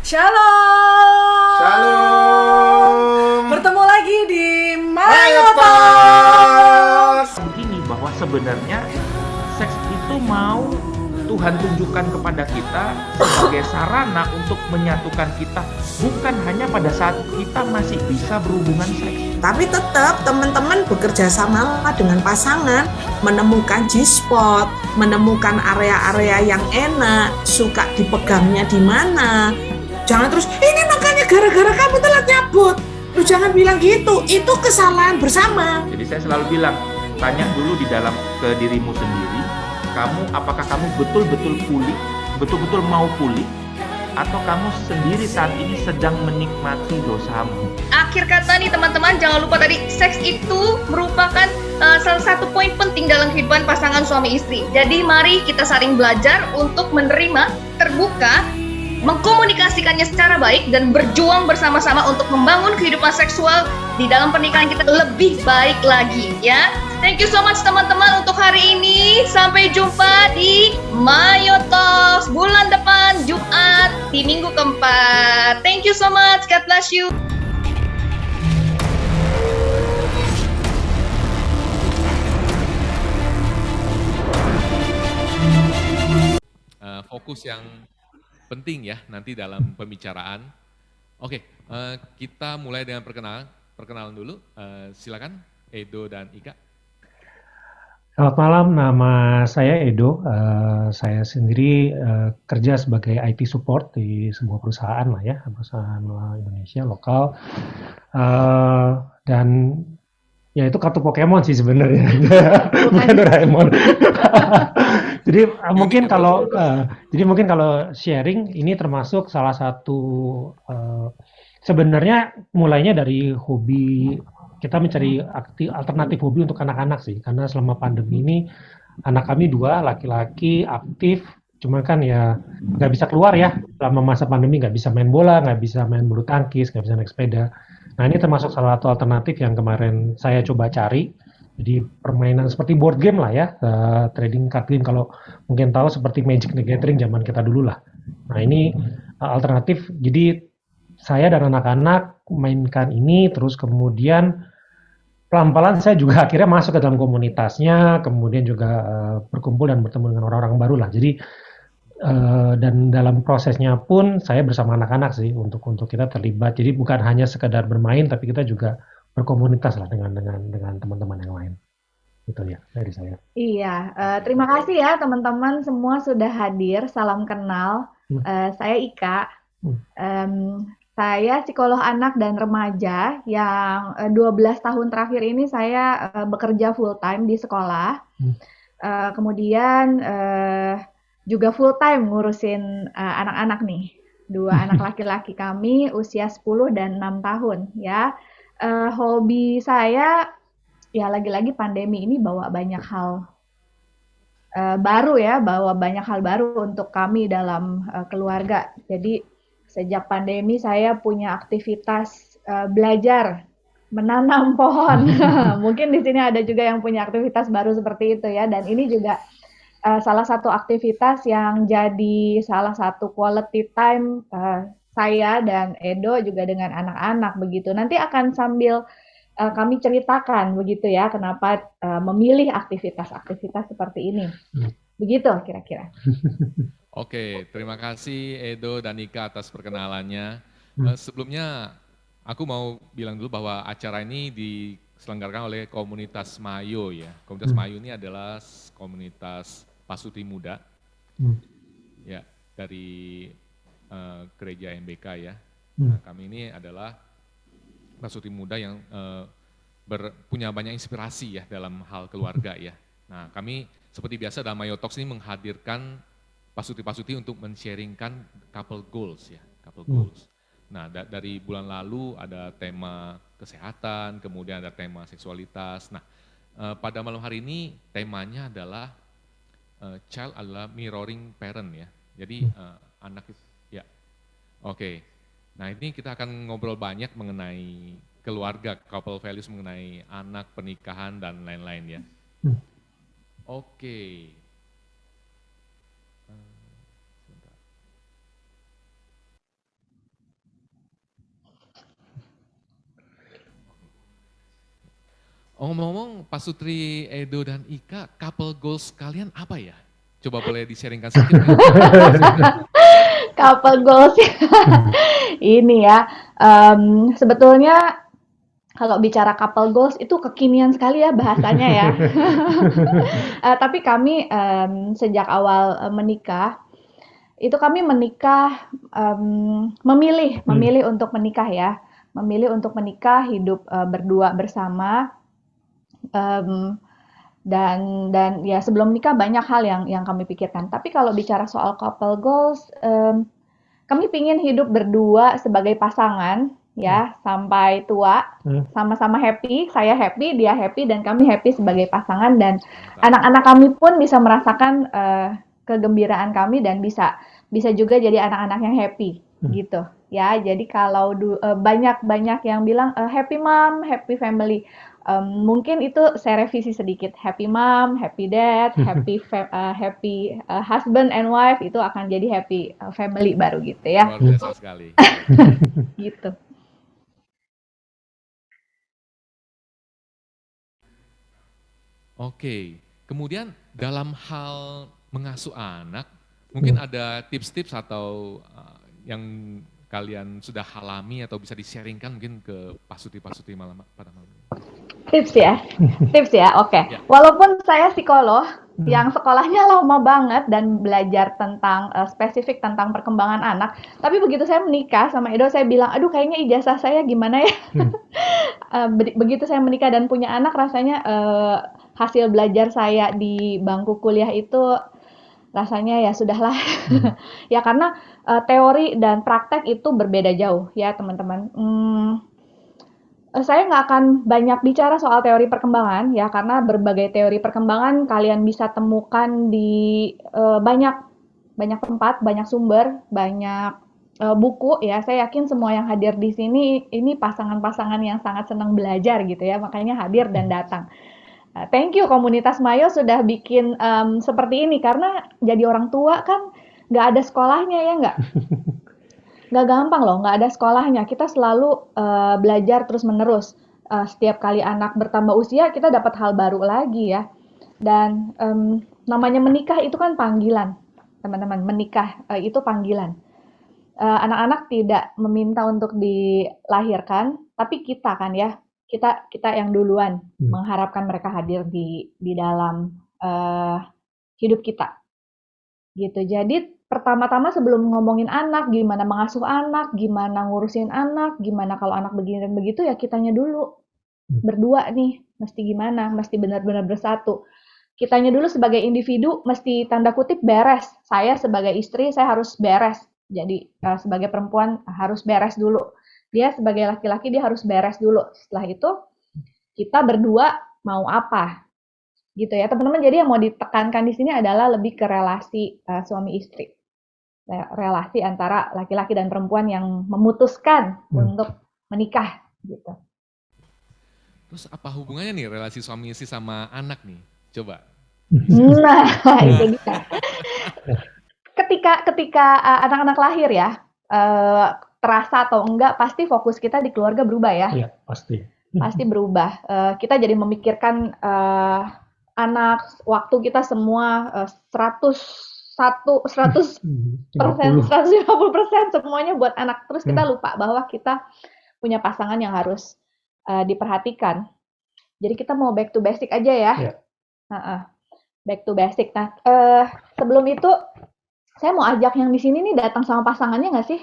Shalom. Shalom. Bertemu lagi di Mayo Mayo Talks. Begini bahwa sebenarnya seks itu mau Tuhan tunjukkan kepada kita sebagai sarana untuk menyatukan kita, bukan hanya pada saat kita masih bisa berhubungan seks. Tapi tetap teman-teman bekerja sama dengan pasangan, menemukan G-spot, menemukan area-area yang enak, suka dipegangnya di mana. Jangan terus, ini makanya gara-gara kamu telat nyabut. Lu jangan bilang gitu, itu kesalahan bersama. Jadi saya selalu bilang, tanya dulu di dalam ke dirimu sendiri, apakah kamu betul-betul pulih, betul-betul mau pulih, atau kamu sendiri saat ini sedang menikmati dosamu. Akhir kata nih teman-teman, jangan lupa tadi, seks itu merupakan salah satu poin penting dalam kehidupan pasangan suami istri. Jadi mari kita saling belajar untuk menerima, terbuka, mengkomunikasikannya secara baik, dan berjuang bersama-sama untuk membangun kehidupan seksual di dalam pernikahan kita lebih baik lagi, ya. Thank you so much teman-teman untuk hari ini. Sampai jumpa di Mayo Talks bulan depan Jumat di minggu keempat. Thank you so much. God bless you. Fokus yang penting ya nanti dalam pembicaraan. Oke, kita mulai dengan perkenalan dulu. Silakan Edo dan Ika. Selamat malam, nama saya Edo. Saya sendiri kerja sebagai IT support di sebuah perusahaan lah ya, perusahaan Indonesia lokal. Dan ya itu kartu Pokemon sih sebenarnya, bukan Doraemon. Jadi mungkin kalau sharing ini termasuk salah satu sebenarnya mulainya dari hobi. Kita mencari alternatif hobi untuk anak-anak sih, karena selama pandemi ini anak kami 2 laki-laki aktif, cuman kan ya nggak bisa keluar ya selama masa pandemi, nggak bisa main bola, nggak bisa main bulu tangkis, nggak bisa naik sepeda. Nah ini termasuk salah satu alternatif yang kemarin saya coba cari. Jadi permainan seperti board game lah ya, trading card game kalau mungkin tahu seperti Magic the Gathering zaman kita dulu lah. Nah ini alternatif, jadi saya dan anak-anak mainkan ini, terus kemudian pelan-pelan saya juga akhirnya masuk ke dalam komunitasnya, kemudian juga berkumpul dan bertemu dengan orang-orang baru lah. Jadi dan dalam prosesnya pun saya bersama anak-anak sih untuk kita terlibat. Jadi bukan hanya sekedar bermain, tapi kita juga berkomunitas lah dengan teman-teman yang lain. Itu ya dari saya. Iya, terima kasih ya teman-teman semua sudah hadir. Salam kenal. Saya Ika. Saya psikolog anak dan remaja yang 12 tahun terakhir ini saya bekerja full time di sekolah. Kemudian juga full time ngurusin anak-anak nih. 2 anak laki-laki kami usia 10 dan 6 tahun ya. Hobi saya ya lagi-lagi pandemi ini bawa banyak hal baru ya, bawa banyak hal baru untuk kami dalam keluarga. Jadi sejak pandemi saya punya aktivitas belajar menanam pohon. Mungkin di sini ada juga yang punya aktivitas baru seperti itu ya. Dan ini juga salah satu aktivitas yang jadi salah satu quality time saya dan Edo juga dengan anak-anak begitu. Nanti akan sambil kami ceritakan begitu ya kenapa memilih aktivitas-aktivitas seperti ini. Begitu kira-kira. Oke, terima kasih Edo dan Ika atas perkenalannya. Sebelumnya aku mau bilang dulu bahwa acara ini diselenggarakan oleh komunitas Mayo ya. Komunitas Mayo ini adalah komunitas pasuti muda ya dari gereja MBK ya. Nah, kami ini adalah pasuti muda yang punya banyak inspirasi ya dalam hal keluarga ya. Nah, kami seperti biasa dalam Mayo Talks ini menghadirkan pasuti-pasuti untuk men-sharingkan couple goals ya, couple goals. Nah, dari bulan lalu ada tema kesehatan, kemudian ada tema seksualitas. Nah, pada malam hari ini temanya adalah child adalah mirroring parent ya. Jadi anak ya. Oke. Nah, ini kita akan ngobrol banyak mengenai keluarga, couple values, mengenai anak, pernikahan dan lain-lain ya. Oke. Ngomong-ngomong, Pak Sutri, Edo, dan Ika, couple goals kalian apa ya? Coba boleh di-sharingkan sedikit nggak? Couple goals ini ya. Sebetulnya kalau bicara couple goals itu kekinian sekali ya bahasanya ya. Tapi kami sejak awal menikah itu kami menikah memilih untuk menikah ya, memilih untuk menikah, hidup berdua bersama. Dan ya sebelum nikah banyak hal yang kami pikirkan. Tapi kalau bicara soal couple goals, kami pingin hidup berdua sebagai pasangan ya sampai tua, sama-sama happy, saya happy, dia happy, dan kami happy sebagai pasangan, dan anak-anak kami pun bisa merasakan kegembiraan kami dan bisa juga jadi anak-anak yang happy gitu ya. Jadi kalau banyak yang bilang happy mom, happy family. Mungkin itu saya revisi sedikit. Happy mom, happy dad, happy husband and wife, itu akan jadi happy family baru gitu ya. Luar biasa sekali. Gitu. Oke, kemudian dalam hal mengasuh anak, mungkin ada tips-tips atau yang kalian sudah alami atau bisa di-sharingkan mungkin ke Pak Sutri pada malam ini. Tips ya, oke. Ya. Walaupun saya psikolog yang sekolahnya lama banget dan belajar tentang spesifik tentang perkembangan anak, tapi begitu saya menikah sama Edo, saya bilang, aduh kayaknya ijazah saya gimana ya. Begitu saya menikah dan punya anak, rasanya hasil belajar saya di bangku kuliah itu rasanya ya sudahlah. Ya karena teori dan praktek itu berbeda jauh ya teman-teman. Saya nggak akan banyak bicara soal teori perkembangan ya, karena berbagai teori perkembangan kalian bisa temukan di banyak tempat, banyak sumber, banyak buku ya. Saya yakin semua yang hadir di sini ini pasangan-pasangan yang sangat senang belajar gitu ya, makanya hadir dan datang. Thank you komunitas Mayo sudah bikin seperti ini, karena jadi orang tua kan nggak ada sekolahnya ya nggak? Nggak gampang loh, nggak ada sekolahnya. Kita selalu belajar terus-menerus. Setiap kali anak bertambah usia, kita dapat hal baru lagi ya. Dan namanya menikah itu kan panggilan, teman-teman. Menikah itu panggilan. Anak-anak tidak meminta untuk dilahirkan, tapi kita kan ya, kita yang duluan mengharapkan mereka hadir di dalam hidup kita. Gitu. Jadi pertama-tama sebelum ngomongin anak, gimana mengasuh anak, gimana ngurusin anak, gimana kalau anak begini dan begitu, ya kitanya dulu. Berdua nih, mesti gimana, mesti benar-benar bersatu. Kitanya dulu sebagai individu, mesti tanda kutip beres. Saya sebagai istri, saya harus beres. Jadi sebagai perempuan harus beres dulu. Dia sebagai laki-laki, dia harus beres dulu. Setelah itu, kita berdua mau apa? Gitu ya teman-teman. Jadi yang mau ditekankan di sini adalah lebih ke relasi suami istri. Relasi antara laki-laki dan perempuan yang memutuskan untuk menikah gitu. Terus apa hubungannya nih relasi suami istri sama anak nih? Coba. Nah, itu dia. Ketika anak-anak lahir ya, terasa atau enggak, pasti fokus kita di keluarga berubah ya. Iya, pasti. Pasti berubah. Kita jadi memikirkan anak, waktu kita semua 100%, 150% semuanya buat anak. Terus kita lupa bahwa kita punya pasangan yang harus diperhatikan. Jadi kita mau back to basic aja ya. Back to basic. Nah, sebelum itu saya mau ajak yang di sini nih datang sama pasangannya nggak sih?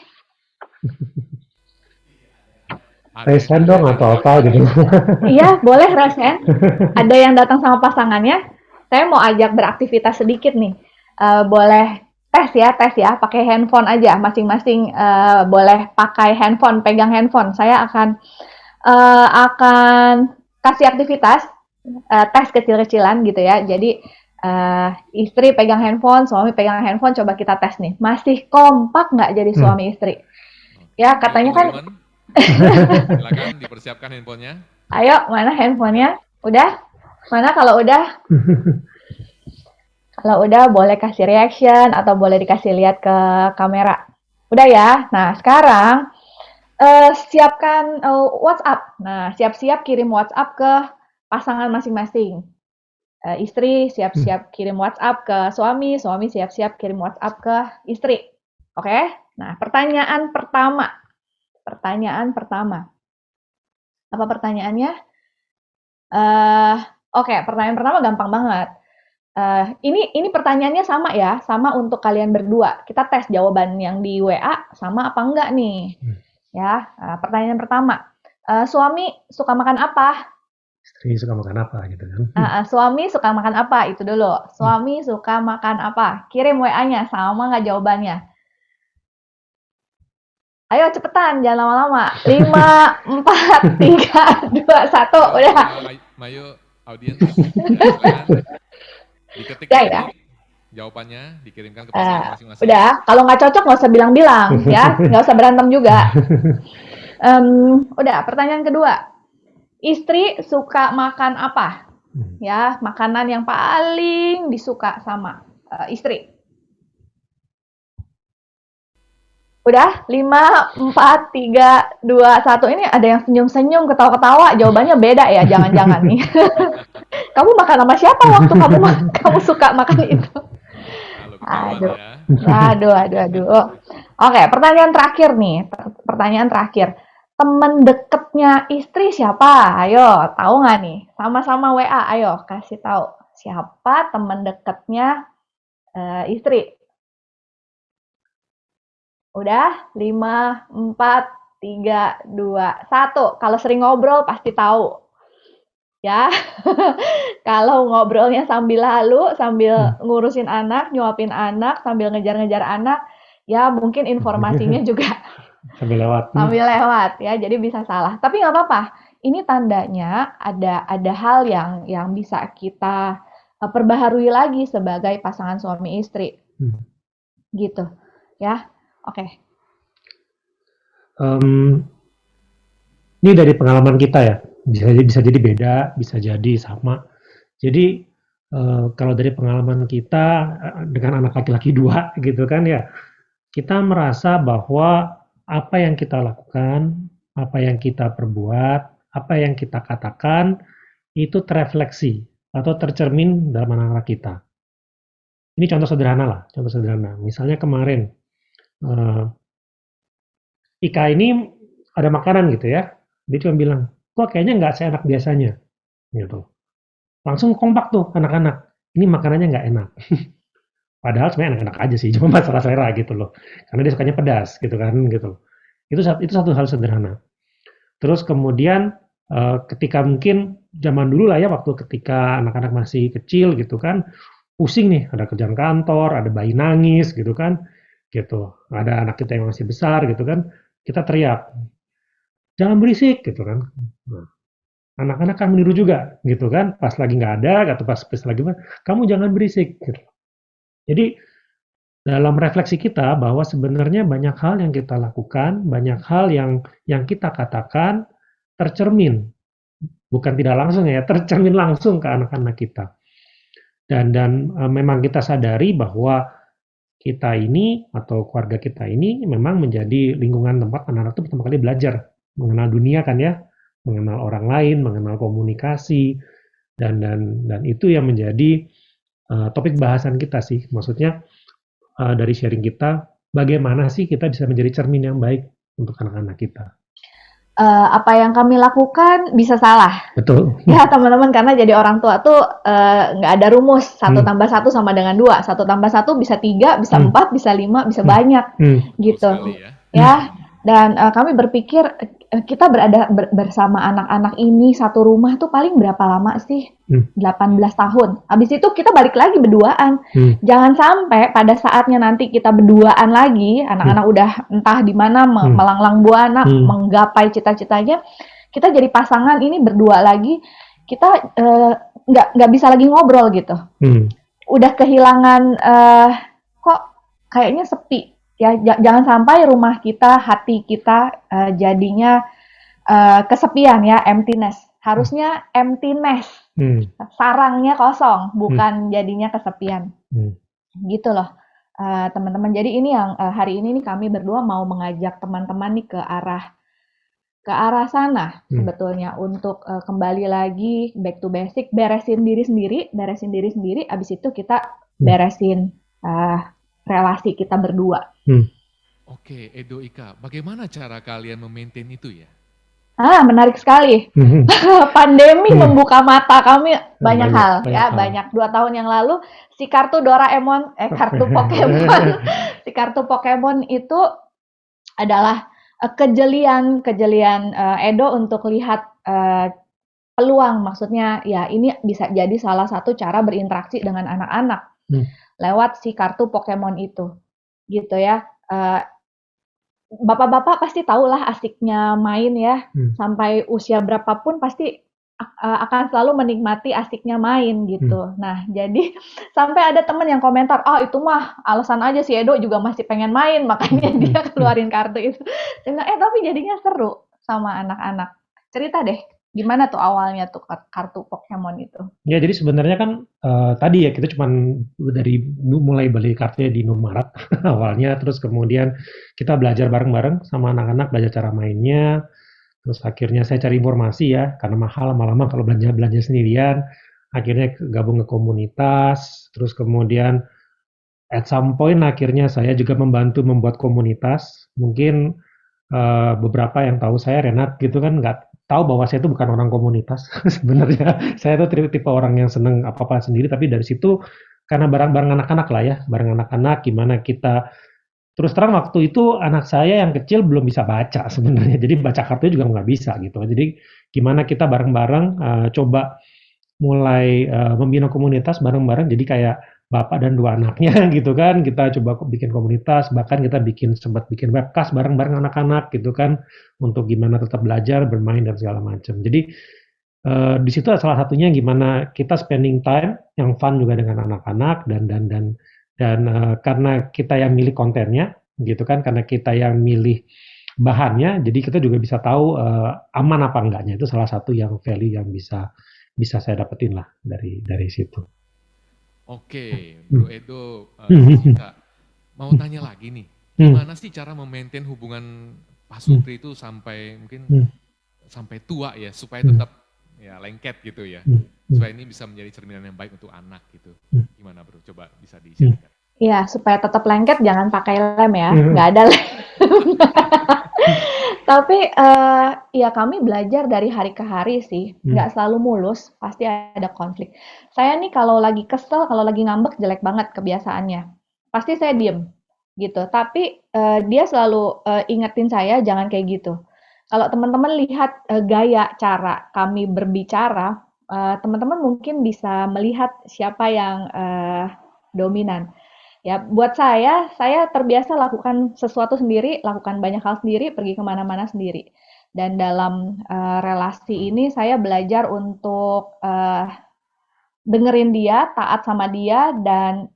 Resen dong atau apa gitu. Iya, boleh resen. Ada yang datang sama pasangannya. Saya mau ajak beraktivitas sedikit nih. Boleh tes ya, pakai handphone aja. Masing-masing boleh pakai handphone, pegang handphone. Saya akan kasih aktivitas, tes kecil-kecilan gitu ya. Jadi istri pegang handphone, suami pegang handphone. Coba kita tes nih. Masih kompak nggak jadi suami istri? Ya, katanya kan. Silakan dipersiapkan handphonenya. Ayo, mana handphonenya? Udah? Mana kalau udah? Kalau udah boleh kasih reaction atau boleh dikasih lihat ke kamera. Udah ya? Nah, sekarang siapkan WhatsApp. Nah, siap-siap kirim WhatsApp ke pasangan masing-masing. Istri siap-siap kirim WhatsApp ke suami, suami siap-siap kirim WhatsApp ke istri. Oke? Nah, pertanyaan pertama. Apa pertanyaannya? Oke, pertanyaan pertama gampang banget. Ini pertanyaannya sama ya, sama untuk kalian berdua. Kita tes jawaban yang di WA sama apa enggak nih? Ya, pertanyaan pertama. Suami suka makan apa? Istri suka makan apa gitu kan? Suami suka makan apa? Itu dulu. Suami suka makan apa? Kirim WA-nya, sama nggak jawabannya? Ayo cepetan, jangan lama-lama. 5, 4, 3, 2, 1, udah. Mayo, audiens, silakan diketik Ya. jawabannya, dikirimkan ke pasangan masing-masing. Udah, kalau nggak cocok nggak usah bilang-bilang, ya. Nggak usah berantem juga. Udah, pertanyaan kedua. Istri suka makan apa? Ya, makanan yang paling disuka sama istri. Udah, 5, 4, 3, 2, 1. Ini ada yang senyum-senyum, ketawa-ketawa. Jawabannya beda ya, jangan-jangan nih. Kamu makan sama siapa waktu kamu suka makan itu? Halo, ya. Aduh. Oke, pertanyaan terakhir nih. Temen deketnya istri siapa? Ayo, tahu nggak nih? Sama-sama WA, ayo kasih tahu. Siapa temen deketnya istri? Udah, 5, 4, 3, 2, 1. Kalau sering ngobrol pasti tahu. Ya, kalau ngobrolnya sambil ngurusin anak, nyuapin anak, sambil ngejar-ngejar anak, ya mungkin informasinya juga Sambil lewat. ya, jadi bisa salah. Tapi nggak apa-apa. Ini tandanya ada hal yang bisa kita perbaharui lagi sebagai pasangan suami istri. Gitu, ya. Oke. Ini dari pengalaman kita ya, bisa jadi beda, bisa jadi sama. Jadi kalau dari pengalaman kita dengan anak laki-laki 2 gitu kan ya, kita merasa bahwa apa yang kita lakukan, apa yang kita perbuat, apa yang kita katakan itu terefleksi atau tercermin dalam anak-anak kita. Ini contoh sederhana. Misalnya kemarin Ika ini ada makanan gitu ya, dia cuma bilang, kok kayaknya nggak seenak biasanya, gitu. Langsung kompak tuh anak-anak, ini makanannya nggak enak. Padahal sebenarnya enak-enak aja sih, cuma masalah selera gitu loh, karena dia sukanya pedas gitu kan, gitu. Itu satu hal sederhana. Terus kemudian ketika mungkin zaman dulu lah ya, waktu ketika anak-anak masih kecil gitu kan, pusing nih, ada kerjaan kantor, ada bayi nangis gitu kan, gitu. Ada anak kita yang masih besar gitu kan, kita teriak, jangan berisik gitu kan. Nah, anak-anak kan meniru juga gitu kan, pas lagi nggak ada atau pas lagi kamu jangan berisik gitu. Jadi dalam refleksi kita bahwa sebenarnya banyak hal yang kita lakukan, banyak hal yang kita katakan tercermin, bukan tidak langsung ya, tercermin langsung ke anak-anak kita. Dan memang kita sadari bahwa kita ini atau keluarga kita ini memang menjadi lingkungan tempat anak-anak itu pertama kali belajar mengenal dunia kan ya, mengenal orang lain, mengenal komunikasi, dan itu yang menjadi topik bahasan kita sih. Maksudnya dari sharing kita, bagaimana sih kita bisa menjadi cermin yang baik untuk anak-anak kita. Apa yang kami lakukan bisa salah. Betul. Ya teman-teman, karena jadi orang tua tuh nggak ada rumus 1 tambah 1 sama dengan 2. 1 tambah 1 bisa 3, bisa 4, bisa 5, bisa banyak gitu. Ya. Dan kami berpikir kita berada bersama anak-anak ini satu rumah tuh paling berapa lama sih? 18 tahun. Habis itu kita balik lagi berduaan. Jangan sampai pada saatnya nanti kita berduaan lagi, anak-anak udah entah di mana melanglang buana, menggapai cita-citanya, kita jadi pasangan ini berdua lagi, kita nggak bisa lagi ngobrol gitu. Udah kehilangan kok kayaknya sepi. Ya, jangan sampai rumah kita, hati kita jadinya kesepian ya, emptiness. Harusnya emptiness, sarangnya kosong, bukan jadinya kesepian. Gitu loh, teman-teman. Jadi ini yang hari ini nih kami berdua mau mengajak teman-teman nih ke arah ke arah sana sebetulnya untuk kembali lagi back to basic, beresin diri sendiri, abis itu kita beresin relasi kita berdua. Oke, Edo, Ika, bagaimana cara kalian memaintain itu ya? Menarik sekali. Pandemi membuka mata kami banyak hal ya. Banyak 2 tahun yang lalu si kartu Doraemon, kartu Pokemon, si kartu Pokemon itu adalah kejelian Edo untuk lihat peluang. Maksudnya ya ini bisa jadi salah satu cara berinteraksi dengan anak-anak lewat si kartu Pokemon itu, gitu ya. Bapak-bapak pasti tahulah asiknya main ya, sampai usia berapapun pasti akan selalu menikmati asiknya main gitu. Nah, jadi sampai ada teman yang komentar, itu mah alasan aja si Edo juga masih pengen main, makanya dia keluarin kartu itu. Saya bilang, tapi jadinya seru sama anak-anak. Cerita deh, gimana tuh awalnya tuh kartu Pokemon itu? Ya, jadi sebenarnya kan tadi ya kita cuman mulai beli kartunya di Indomaret awalnya, terus kemudian kita belajar bareng-bareng sama anak-anak, belajar cara mainnya, terus akhirnya saya cari informasi ya, karena mahal lama-lama kalau belanja sendirian, akhirnya gabung ke komunitas, terus kemudian at some point akhirnya saya juga membantu membuat komunitas. Mungkin beberapa yang tahu saya, Renat gitu kan, nggak tahu bahwa saya itu bukan orang komunitas sebenarnya. Saya itu tipe orang yang seneng apa-apa sendiri, tapi dari situ karena bareng anak-anak lah ya, bareng anak-anak gimana kita, terus terang waktu itu anak saya yang kecil belum bisa baca sebenarnya, jadi baca kartu juga nggak bisa gitu. Jadi gimana kita bareng-bareng coba mulai membina komunitas bareng-bareng, jadi kayak bapak dan 2 anaknya gitu kan, kita coba bikin komunitas, bahkan kita sempat bikin webcast bareng-bareng anak-anak gitu kan, untuk gimana tetap belajar, bermain dan segala macam. Jadi di situ salah satunya gimana kita spending time yang fun juga dengan anak-anak dan karena kita yang milih kontennya gitu kan, karena kita yang milih bahannya, jadi kita juga bisa tahu aman apa enggaknya. Itu salah satu yang value yang bisa saya dapetin lah dari situ. Oke, Bro Edo, Kak, mau tanya lagi nih, gimana sih cara memaintain hubungan pasutri itu sampai mungkin sampai tua ya, supaya tetap ya lengket gitu ya, supaya ini bisa menjadi cerminan yang baik untuk anak gitu. Gimana Bro? Coba bisa di-share. Iya, supaya tetap lengket jangan pakai lem ya, nggak ada lem. Tapi ya kami belajar dari hari ke hari sih, nggak selalu mulus, pasti ada konflik. Saya nih kalau lagi kesel, kalau lagi ngambek jelek banget kebiasaannya. Pasti saya diem gitu, tapi dia selalu ingetin saya jangan kayak gitu. Kalau teman-teman lihat gaya cara kami berbicara, teman-teman mungkin bisa melihat siapa yang dominan. Ya, buat saya terbiasa lakukan sesuatu sendiri, lakukan banyak hal sendiri, pergi kemana-mana sendiri. Dan dalam relasi ini saya belajar untuk dengerin dia, taat sama dia, dan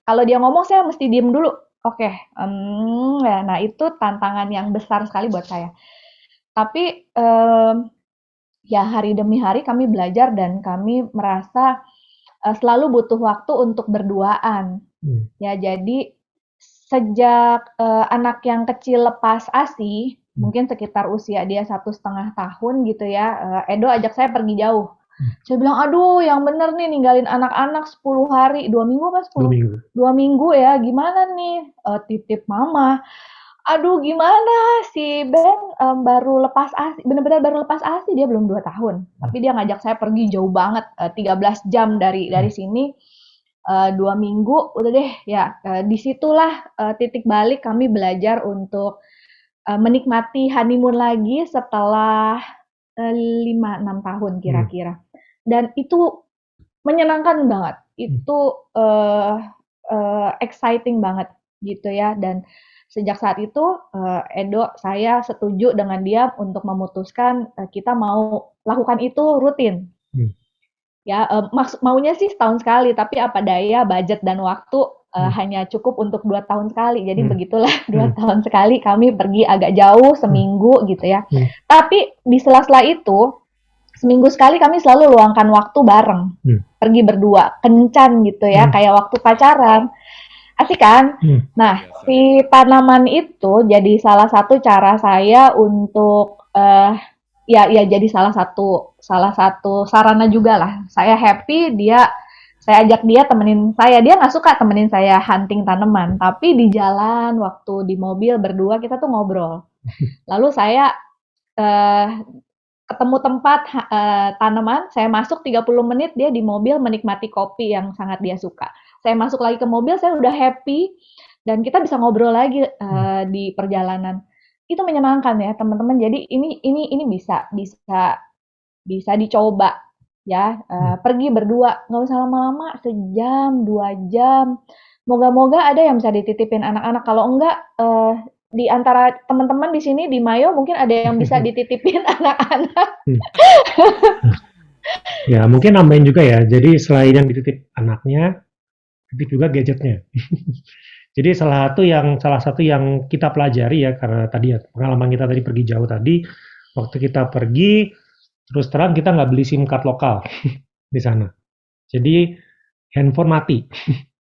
kalau dia ngomong saya mesti diem dulu. Oke, ya, nah itu tantangan yang besar sekali buat saya. Tapi ya hari demi hari kami belajar dan kami merasa selalu butuh waktu untuk berduaan. Ya, jadi sejak anak yang kecil lepas ASI, mungkin sekitar usia dia 1,5 tahun gitu ya, Edo ajak saya pergi jauh. Saya bilang, aduh yang bener nih ninggalin anak-anak 10 hari, 2 minggu kan 10? 2 minggu ya, gimana nih? Titip mama. Aduh gimana si Ben baru lepas ASI, benar-benar baru lepas ASI, dia belum 2 tahun. Tapi dia ngajak saya pergi jauh banget, 13 jam dari sini. 2 minggu udah deh ya, disitulah titik balik kami belajar untuk menikmati honeymoon lagi setelah 5-6 tahun kira-kira, dan itu menyenangkan banget, itu exciting banget gitu ya. Dan sejak saat itu Edo, saya setuju dengan dia untuk memutuskan kita mau lakukan itu rutin. Ya, maunya sih setahun sekali, tapi apa daya budget dan waktu hanya cukup untuk 2 tahun sekali. Jadi begitulah 2 tahun sekali kami pergi agak jauh seminggu gitu ya. Tapi di sela-sela itu seminggu sekali kami selalu luangkan waktu bareng, pergi berdua, kencan gitu ya, kayak waktu pacaran. Asik kan? Nah, si tanaman itu jadi salah satu cara saya untuk eh ya jadi salah satu sarana juga lah. Saya happy, saya ajak dia temenin saya. Dia nggak suka temenin saya hunting tanaman, tapi di jalan waktu di mobil berdua kita tuh ngobrol. Lalu saya eh, ketemu tempat tanaman, saya masuk 30 menit, dia di mobil menikmati kopi yang sangat dia suka. Saya masuk lagi ke mobil, saya udah happy, dan kita bisa ngobrol lagi di perjalanan. Itu menyenangkan ya teman-teman. Jadi ini bisa dicoba ya. Pergi berdua, nggak usah lama-lama, sejam, 2 jam. Moga-moga ada yang bisa dititipin anak-anak. Kalau enggak, di antara teman-teman di sini di Mayo mungkin ada yang bisa dititipin anak-anak. Ya, mungkin nambahin juga ya. Jadi selain yang dititip anaknya, titip juga gadgetnya. Jadi salah satu yang kita pelajari ya, karena tadi ya pengalaman kita tadi pergi jauh tadi, waktu kita pergi terus terang kita nggak beli SIM card lokal di sana. Jadi handphone mati,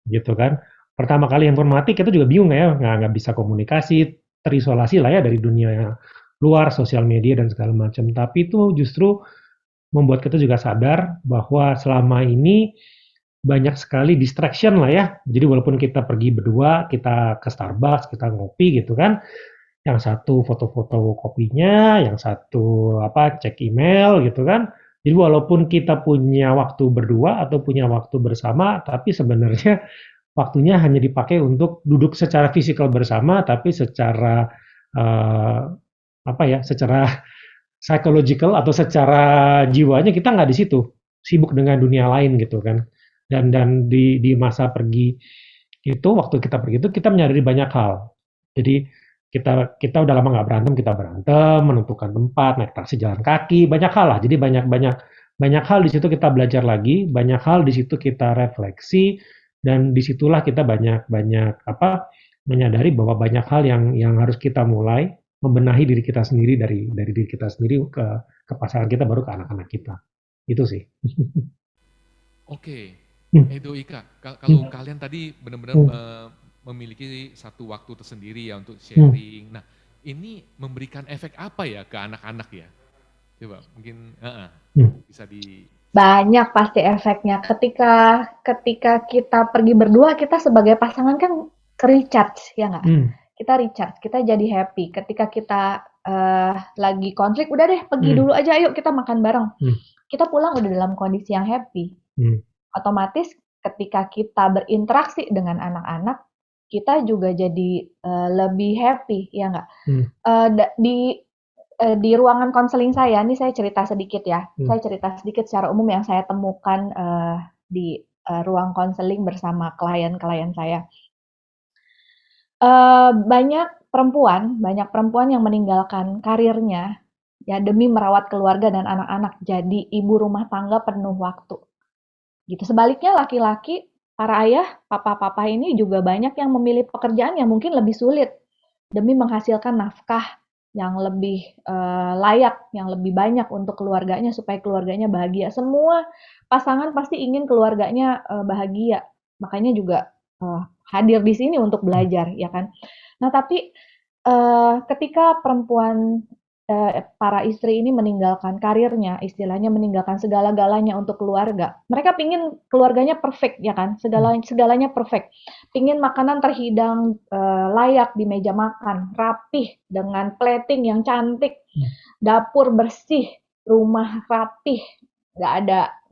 gitu kan. Pertama kali handphone mati kita juga bingung ya, nggak bisa komunikasi, terisolasi lah ya dari dunia luar, sosial media dan segala macam. Tapi itu justru membuat kita juga sadar bahwa selama ini banyak sekali distraction lah ya. Jadi walaupun kita pergi berdua, kita ke Starbucks, kita ngopi gitu kan. Yang satu foto-foto kopinya, yang satu cek email gitu kan. Jadi walaupun kita punya waktu berdua atau punya waktu bersama, tapi sebenarnya waktunya hanya dipakai untuk duduk secara fisikal bersama, tapi secara secara psychological atau secara jiwanya kita nggak di situ, sibuk dengan dunia lain gitu kan. Dan di masa pergi itu, waktu kita pergi itu kita menyadari banyak hal. Jadi kita udah lama nggak berantem, kita berantem, menentukan tempat, naik taksi, jalan kaki, banyak hal lah. Jadi banyak hal di situ kita belajar lagi, banyak hal di situ kita refleksi, dan disitulah kita banyak menyadari bahwa banyak hal yang harus kita mulai membenahi diri kita sendiri, dari diri kita sendiri ke pasangan kita, baru ke anak-anak kita. Itu sih. Oke, Edo, Ika, kalau kalian tadi benar-benar memiliki satu waktu tersendiri ya untuk sharing. Nah, ini memberikan efek apa ya ke anak-anak ya? Coba mungkin bisa Banyak pasti efeknya. Ketika kita pergi berdua, kita sebagai pasangan kan ke-recharge, ya nggak? Kita recharge, kita jadi happy. Ketika kita lagi konflik, udah deh pergi dulu aja, ayo kita makan bareng. Kita pulang udah dalam kondisi yang happy. Otomatis ketika kita berinteraksi dengan anak-anak, kita juga jadi lebih happy, ya nggak? Di ruangan konseling saya, ini saya cerita sedikit ya. Saya cerita sedikit secara umum yang saya temukan di ruang konseling bersama klien-klien saya. Banyak perempuan yang meninggalkan karirnya ya demi merawat keluarga dan anak-anak, jadi ibu rumah tangga penuh waktu. Gitu. Sebaliknya laki-laki, para ayah, papa-papa ini juga banyak yang memilih pekerjaan yang mungkin lebih sulit demi menghasilkan nafkah yang lebih layak, yang lebih banyak untuk keluarganya supaya keluarganya bahagia. Semua pasangan pasti ingin keluarganya bahagia, makanya juga hadir di sini untuk belajar, ya kan? Nah, tapi ketika perempuan para istri ini meninggalkan karirnya, istilahnya meninggalkan segala-galanya untuk keluarga. Mereka pingin keluarganya perfect, ya kan? Segalanya perfect. Pingin makanan terhidang layak di meja makan, rapih dengan plating yang cantik, dapur bersih, rumah rapih, nggak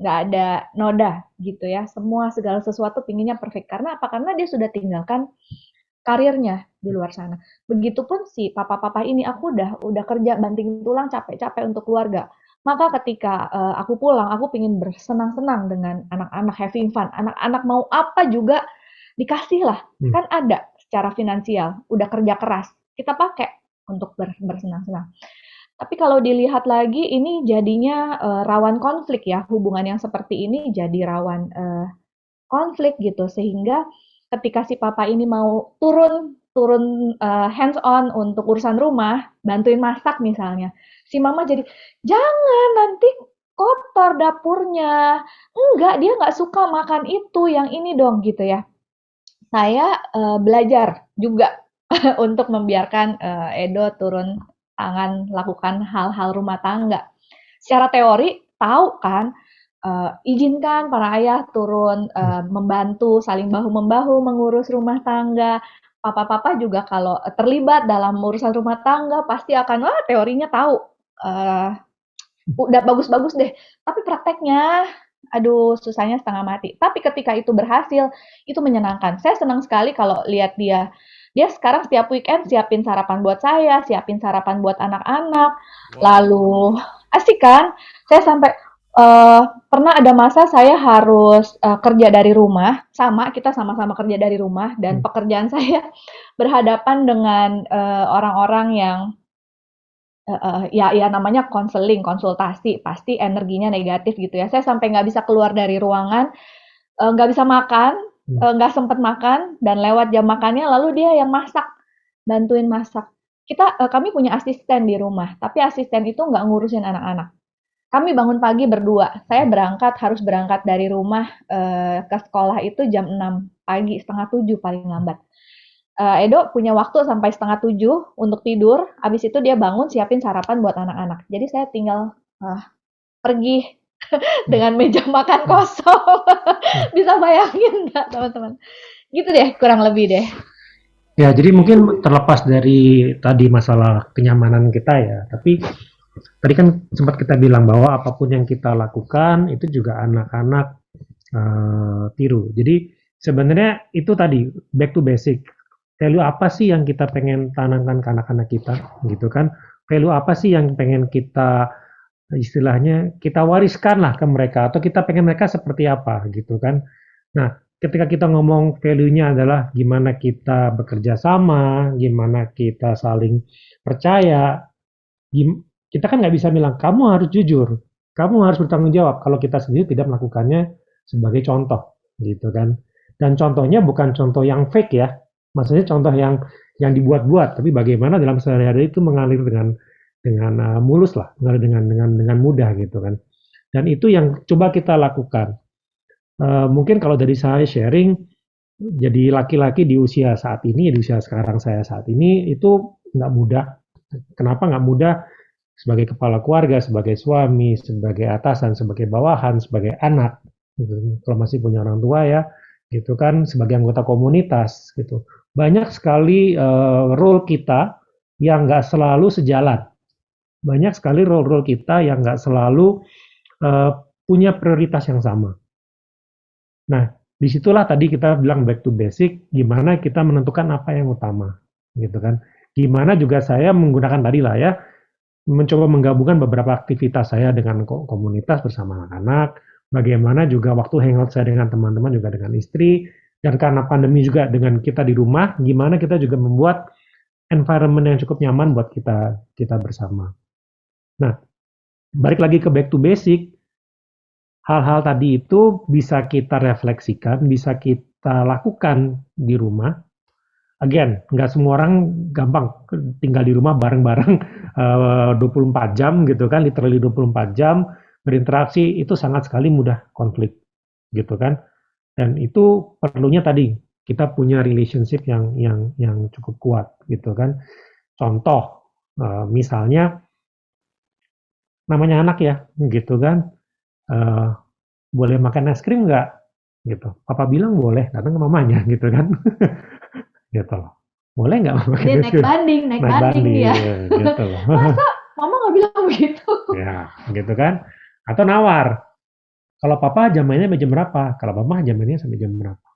ada noda gitu ya. Segala sesuatu pinginnya perfect. Karena apa? Karena dia sudah tinggalkan karirnya di luar sana. Begitupun si papa-papa ini, aku udah kerja banting tulang, capek-capek untuk keluarga. Maka ketika aku pulang, aku pingin bersenang-senang dengan anak-anak, having fun. Anak-anak mau apa juga dikasih lah. Kan ada secara finansial, udah kerja keras, kita pakai untuk bersenang-senang. Tapi kalau dilihat lagi, ini jadinya rawan konflik ya. Hubungan yang seperti ini jadi rawan konflik gitu, sehingga ketika si papa ini mau turun hands on untuk urusan rumah, bantuin masak misalnya, si mama jadi jangan, nanti kotor dapurnya, enggak, dia nggak suka makan itu, yang ini dong gitu ya. Saya belajar juga untuk membiarkan Edo turun tangan, lakukan hal-hal rumah tangga. Secara teori tahu kan, izinkan para ayah turun membantu, saling bahu-membahu mengurus rumah tangga. Papa-papa juga kalau terlibat dalam urusan rumah tangga pasti akan, teorinya tahu, udah bagus-bagus deh. Tapi prakteknya, aduh susahnya setengah mati. Tapi ketika itu berhasil, itu menyenangkan. Saya senang sekali kalau lihat dia sekarang setiap weekend siapin sarapan buat saya, siapin sarapan buat anak-anak. Lalu asik kan? Saya sampai pernah ada masa saya harus kerja dari rumah, kita sama-sama kerja dari rumah, dan pekerjaan saya berhadapan dengan orang-orang yang ya namanya konsultasi, pasti energinya negatif gitu ya. Saya sampai nggak bisa keluar dari ruangan, nggak bisa makan, nggak sempet makan, dan lewat jam makannya lalu dia yang masak, bantuin masak. Kami punya asisten di rumah, tapi asisten itu nggak ngurusin anak-anak. Kami bangun pagi berdua. Saya harus berangkat dari rumah ke sekolah itu jam 6 pagi, setengah 7 paling lambat. Edo punya waktu sampai setengah 7 untuk tidur, habis itu dia bangun siapin sarapan buat anak-anak. Jadi saya tinggal pergi dengan meja makan kosong. Bisa bayangin nggak teman-teman? Gitu deh, kurang lebih deh. Ya, jadi mungkin terlepas dari tadi masalah kenyamanan kita ya, tapi tadi kan sempat kita bilang bahwa apapun yang kita lakukan itu juga anak-anak tiru. Jadi sebenarnya itu tadi back to basic. Value apa sih yang kita pengen tanamkan ke anak-anak kita, gitu kan? Value apa sih yang pengen kita istilahnya kita wariskan lah ke mereka, atau kita pengen mereka seperti apa, gitu kan? Nah, ketika kita ngomong value-nya adalah gimana kita bekerja sama, gimana kita saling percaya, kita kan nggak bisa bilang, kamu harus jujur, kamu harus bertanggung jawab, kalau kita sendiri tidak melakukannya sebagai contoh, gitu kan. Dan contohnya bukan contoh yang fake ya, maksudnya contoh yang dibuat-buat, tapi bagaimana dalam sehari-hari itu mengalir dengan mulus lah, mengalir dengan mudah gitu kan. Dan itu yang coba kita lakukan. Mungkin kalau dari saya sharing, jadi laki-laki di usia saat ini, di usia sekarang saya saat ini, itu nggak mudah. Kenapa nggak mudah? Sebagai kepala keluarga, sebagai suami, sebagai atasan, sebagai bawahan, sebagai anak, gitu. Kalau masih punya orang tua ya, gitu kan, sebagai anggota komunitas, gitu. Banyak sekali role kita yang nggak selalu sejalan. Banyak sekali role kita yang nggak selalu punya prioritas yang sama. Nah, disitulah tadi kita bilang back to basic, gimana kita menentukan apa yang utama, gitu kan. Gimana juga saya menggunakan tadi lah ya, mencoba menggabungkan beberapa aktivitas saya dengan komunitas bersama anak-anak, bagaimana juga waktu hangout saya dengan teman-teman juga dengan istri, dan karena pandemi juga dengan kita di rumah, gimana kita juga membuat environment yang cukup nyaman buat kita bersama. Nah, balik lagi ke back to basic, hal-hal tadi itu bisa kita refleksikan, bisa kita lakukan di rumah. Again, nggak semua orang gampang tinggal di rumah bareng-bareng 24 jam gitu kan, literally 24 jam berinteraksi, itu sangat sekali mudah konflik gitu kan. Dan itu perlunya tadi kita punya relationship yang cukup kuat gitu kan. Contoh misalnya namanya anak ya gitu kan, boleh makan es krim nggak gitu. Papa bilang boleh, datang ke mamanya gitu kan. Gitu. Boleh nggak makan Dia es krim? naik banding dia. Gitu loh. Masa mama nggak bilang begitu? Ya, gitu kan. Atau nawar. Kalau papa jam mainnya sampai jam berapa? Kalau mama jam mainnya sampai jam berapa?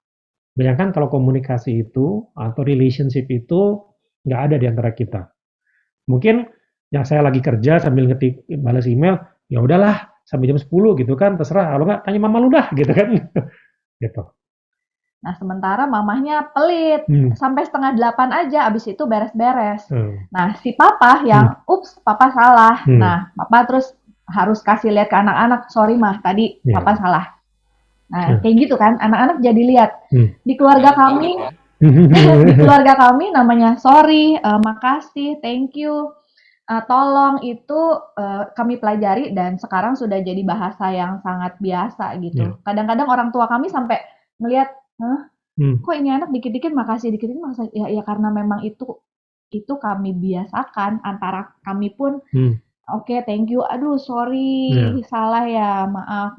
Bayangkan kalau komunikasi itu atau relationship itu nggak ada di antara kita. Mungkin yang saya lagi kerja sambil ngetik balas email, ya udahlah sampai jam 10 gitu kan, terserah. Kalau nggak tanya mama lu dah gitu kan. Gitu. Nah, sementara mamahnya pelit, sampai 7:30 aja, abis itu beres-beres. Nah, si papa yang, ups, papa salah. Nah, papa terus harus kasih lihat ke anak-anak, sorry mah, tadi papa salah. Nah, kayak gitu kan, anak-anak jadi lihat. Di keluarga kami, namanya sorry, makasih, thank you, tolong, itu kami pelajari dan sekarang sudah jadi bahasa yang sangat biasa gitu. Kadang-kadang orang tua kami sampai ngelihat, kok ini anak dikit-dikit makasih, dikit-dikit makasih. Ya karena memang itu itu kami biasakan antara kami pun, Hmm. oke, thank you, aduh sorry, Ya. salah ya, maaf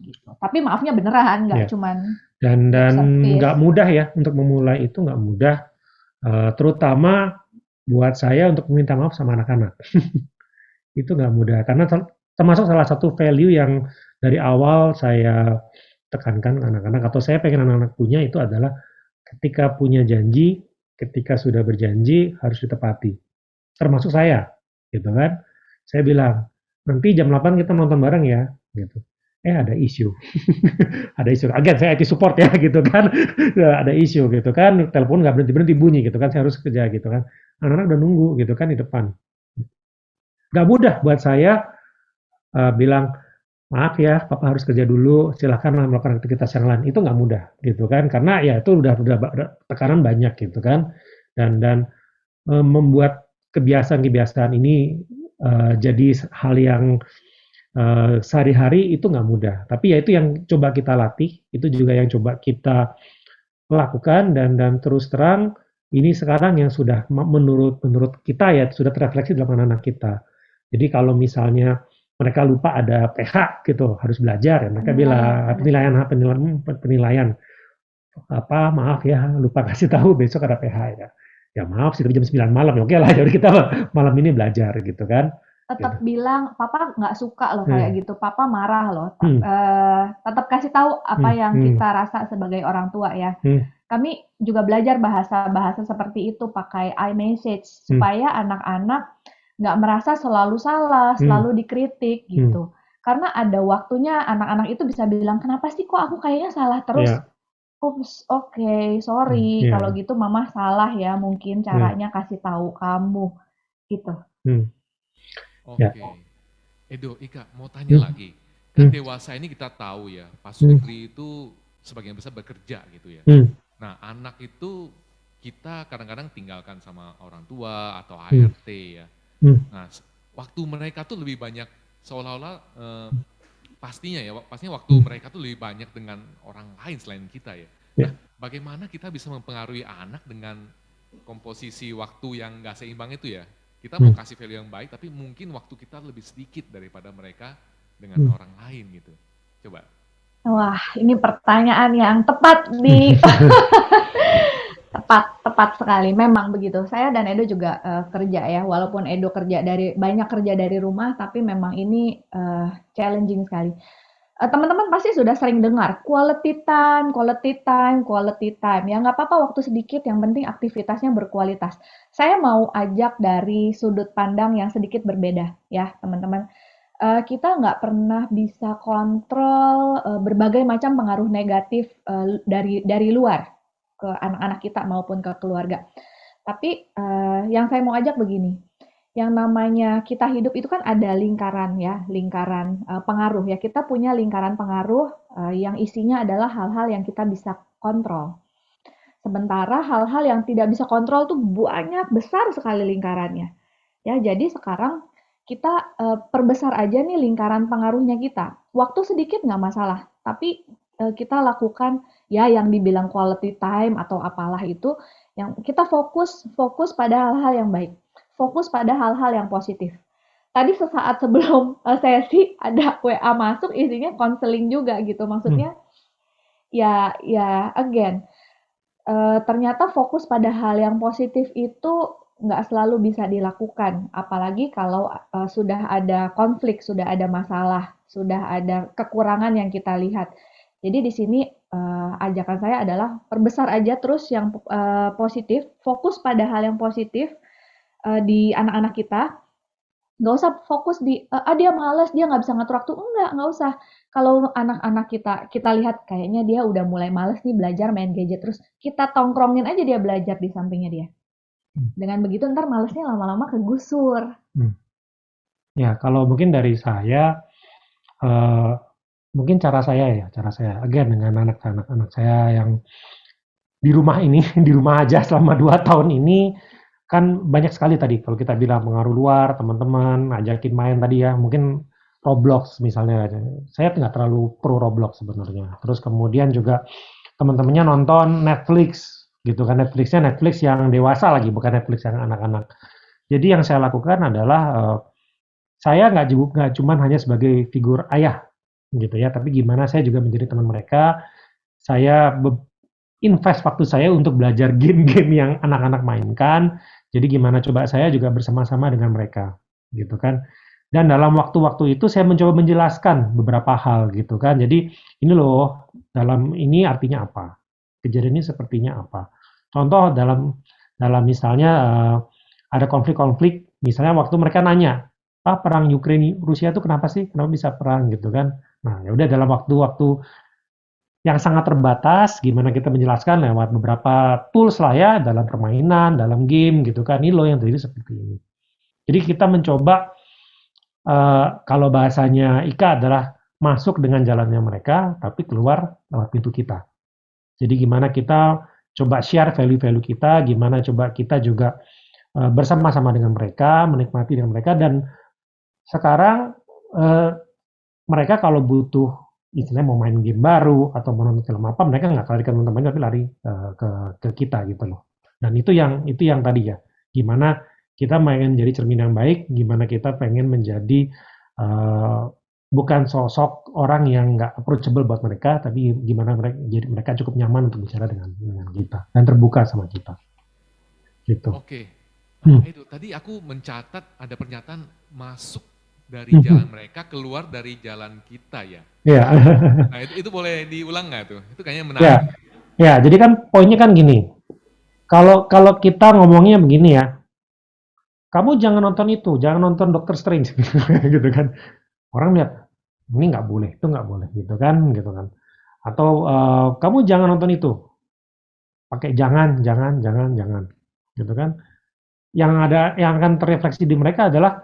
gitu. Tapi maafnya beneran, nggak Ya. cuman Dan lip nggak service. mudah ya untuk memulai itu, nggak mudah, terutama buat saya untuk meminta maaf sama anak-anak. Itu nggak mudah karena termasuk salah satu value yang dari awal saya tekankan ke anak-anak atau saya pengen anak-anak punya itu adalah ketika punya janji, ketika sudah berjanji harus ditepati. Termasuk saya, gitu kan. Saya bilang, nanti jam 8 kita nonton bareng ya, gitu. Ada isu. Ada isu. Again, saya IT support ya, gitu kan. Ada isu, gitu kan. Telepon nggak berhenti-berhenti bunyi, gitu kan. Saya harus kerja, gitu kan. Anak-anak udah nunggu, gitu kan, di depan. Nggak mudah buat saya bilang, maaf ya, papa harus kerja dulu, silahkan melakukan aktivitas yang lain. Itu nggak mudah, gitu kan. Karena ya itu udah tekanan banyak, gitu kan. Dan membuat kebiasaan-kebiasaan ini jadi hal yang sehari-hari itu nggak mudah. Tapi ya itu yang coba kita latih, itu juga yang coba kita lakukan dan terus terang ini sekarang yang sudah menurut kita ya sudah terrefleksi dalam anak-anak kita. Jadi kalau misalnya mereka lupa ada PH gitu, harus belajar ya. Mereka bilang penilaian apa maaf ya lupa kasih tahu besok ada PH ya. Ya maaf sih tapi jam 9 malam ya oke lah jadi kita malam ini belajar gitu kan. Tetap Gitu. bilang, papa nggak suka loh kayak gitu, papa marah loh. Hmm. Tetap kasih tahu apa yang kita rasa sebagai orang tua ya. Kami juga belajar bahasa-bahasa seperti itu pakai iMessage supaya anak-anak nggak merasa selalu salah, selalu dikritik gitu. Karena ada waktunya anak-anak itu bisa bilang, kenapa sih kok aku kayaknya salah terus? Yeah. Oops, oke, sorry. Yeah. Kalau gitu mama salah ya, mungkin caranya kasih tahu kamu gitu. Oke. Edo, Ika, mau tanya lagi. Kan dewasa ini kita tahu ya, Pak Sugri itu sebagian besar bekerja gitu ya. Nah, anak itu kita kadang-kadang tinggalkan sama orang tua atau ART ya. Nah, waktu mereka tuh lebih banyak seolah-olah pastinya waktu mereka tuh lebih banyak dengan orang lain selain kita ya. Nah, bagaimana kita bisa mempengaruhi anak dengan komposisi waktu yang nggak seimbang itu ya? Kita mau kasih value yang baik, tapi mungkin waktu kita lebih sedikit daripada mereka dengan orang lain gitu. Coba. Wah, ini pertanyaan yang tepat nih. Tepat sekali. Memang begitu. Saya dan Edo juga kerja ya. Walaupun Edo banyak kerja dari rumah, tapi memang ini challenging sekali. Teman-teman pasti sudah sering dengar quality time. Ya nggak apa-apa waktu sedikit, yang penting aktivitasnya berkualitas. Saya mau ajak dari sudut pandang yang sedikit berbeda ya teman-teman. Kita nggak pernah bisa kontrol berbagai macam pengaruh negatif dari luar ke anak-anak kita maupun ke keluarga. Tapi yang saya mau ajak begini, yang namanya kita hidup itu kan ada lingkaran ya, lingkaran pengaruh ya. Kita punya lingkaran pengaruh yang isinya adalah hal-hal yang kita bisa kontrol. Sementara hal-hal yang tidak bisa kontrol tuh banyak, besar sekali lingkarannya. Ya, jadi sekarang kita perbesar aja nih lingkaran pengaruhnya kita. Waktu sedikit nggak masalah, tapi kita lakukan ya yang dibilang quality time atau apalah itu, yang kita fokus pada hal-hal yang baik. Fokus pada hal-hal yang positif. Tadi sesaat sebelum sesi ada WA masuk isinya konseling juga gitu. Maksudnya ya again ternyata fokus pada hal yang positif itu nggak selalu bisa dilakukan. Apalagi kalau sudah ada konflik, sudah ada masalah, sudah ada kekurangan yang kita lihat. Jadi di sini ajakan saya adalah perbesar aja terus yang positif, fokus pada hal yang positif di anak-anak kita. Nggak usah fokus di dia malas, dia nggak bisa ngatur waktu. Nggak usah. Kalau anak-anak kita lihat kayaknya dia udah mulai malas nih belajar main gadget, terus kita tongkrongin aja dia belajar di sampingnya dia. Dengan begitu ntar malesnya lama-lama kegusur. Ya kalau mungkin dari saya, mungkin cara saya, again dengan anak-anak saya yang di rumah ini, di rumah aja selama 2 tahun ini, kan banyak sekali tadi kalau kita bilang pengaruh luar, teman-teman ajakin main tadi ya, mungkin Roblox misalnya. Saya nggak terlalu pro Roblox sebenarnya. Terus kemudian juga teman-temannya nonton Netflix, gitu kan. Netflix-nya Netflix yang dewasa lagi, bukan Netflix yang anak-anak. Jadi yang saya lakukan adalah saya nggak cuman hanya sebagai figur ayah gitu ya, tapi gimana saya juga menjadi teman mereka. Saya invest waktu saya untuk belajar game-game yang anak-anak mainkan. Jadi gimana coba saya juga bersama-sama dengan mereka, gitu kan. Dan dalam waktu-waktu itu saya mencoba menjelaskan beberapa hal gitu kan. Jadi ini loh, dalam ini artinya apa? Kejadian ini sepertinya apa? Contoh dalam misalnya ada konflik-konflik, misalnya waktu mereka nanya, "Ah, perang Ukraina Rusia itu kenapa sih? Kenapa bisa perang?" gitu kan. Nah, ya udah dalam waktu-waktu yang sangat terbatas, gimana kita menjelaskan lewat beberapa tools lah ya, dalam permainan, dalam game gitu kan. Ini loh yang terjadi seperti ini. Jadi kita mencoba kalau bahasanya Ika adalah masuk dengan jalannya mereka, tapi keluar lewat pintu kita. Jadi gimana kita coba share value-value kita, gimana coba kita juga bersama-sama dengan mereka, menikmati dengan mereka, dan sekarang mereka kalau butuh istilahnya mau main game baru atau mau nonton film apa, mereka nggak lari ke teman-teman tapi lari ke kita gitu loh. Dan itu yang tadi ya, gimana kita pengen jadi cermin yang baik, gimana kita pengen menjadi bukan sosok orang yang nggak approachable buat mereka, tapi gimana mereka cukup nyaman untuk bicara dengan kita dan terbuka sama kita. Gitu. Oke. Itu tadi aku mencatat ada pernyataan masuk dari jalan mereka, keluar dari jalan kita ya. Iya. Nah itu boleh diulang nggak tuh? Itu kayaknya menarik. Ya, jadi kan poinnya kan gini. Kalau kita ngomongnya begini ya, kamu jangan nonton itu, jangan nonton Doctor Strange, gitu kan. Orang lihat, ini nggak boleh, itu nggak boleh, gitu kan. Atau kamu jangan nonton itu, pakai jangan, gitu kan. Yang akan terrefleksi di mereka adalah,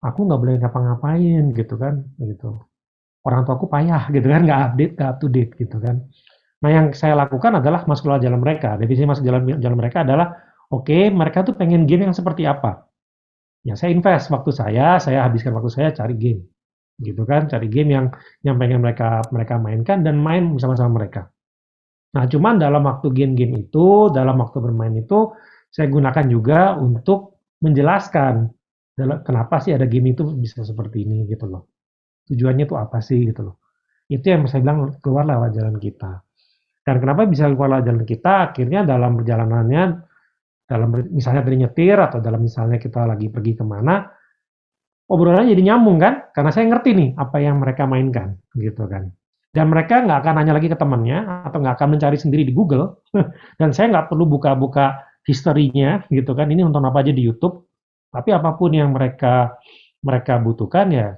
aku nggak boleh ngapa-ngapain, gitu kan, gitu. Orang tuaku payah, gitu kan, nggak update, nggak up to date, gitu kan. Nah, yang saya lakukan adalah masuk ke jalan mereka. Definisi masuk jalan mereka adalah, oke, mereka tuh pengen game yang seperti apa? Ya, saya invest waktu saya habiskan waktu saya cari game, gitu kan, cari game yang pengen mereka mainkan dan main bersama-sama mereka. Nah, cuman dalam waktu game-game itu, dalam waktu bermain itu, saya gunakan juga untuk menjelaskan kenapa sih ada game itu bisa seperti ini, gitu loh. Tujuannya itu apa sih, gitu loh. Itu yang saya bilang keluar lewat jalan kita. Dan kenapa bisa keluar lewat jalan kita? Akhirnya dalam perjalanannya, misalnya dari nyetir atau dalam misalnya kita lagi pergi kemana, obrolannya jadi nyambung kan? Karena saya ngerti nih apa yang mereka mainkan, gitu kan. Dan mereka nggak akan nanya lagi ke temannya atau nggak akan mencari sendiri di Google. Dan saya nggak perlu buka-buka historinya, gitu kan. Ini nonton apa aja di YouTube. Tapi apapun yang mereka butuhkan ya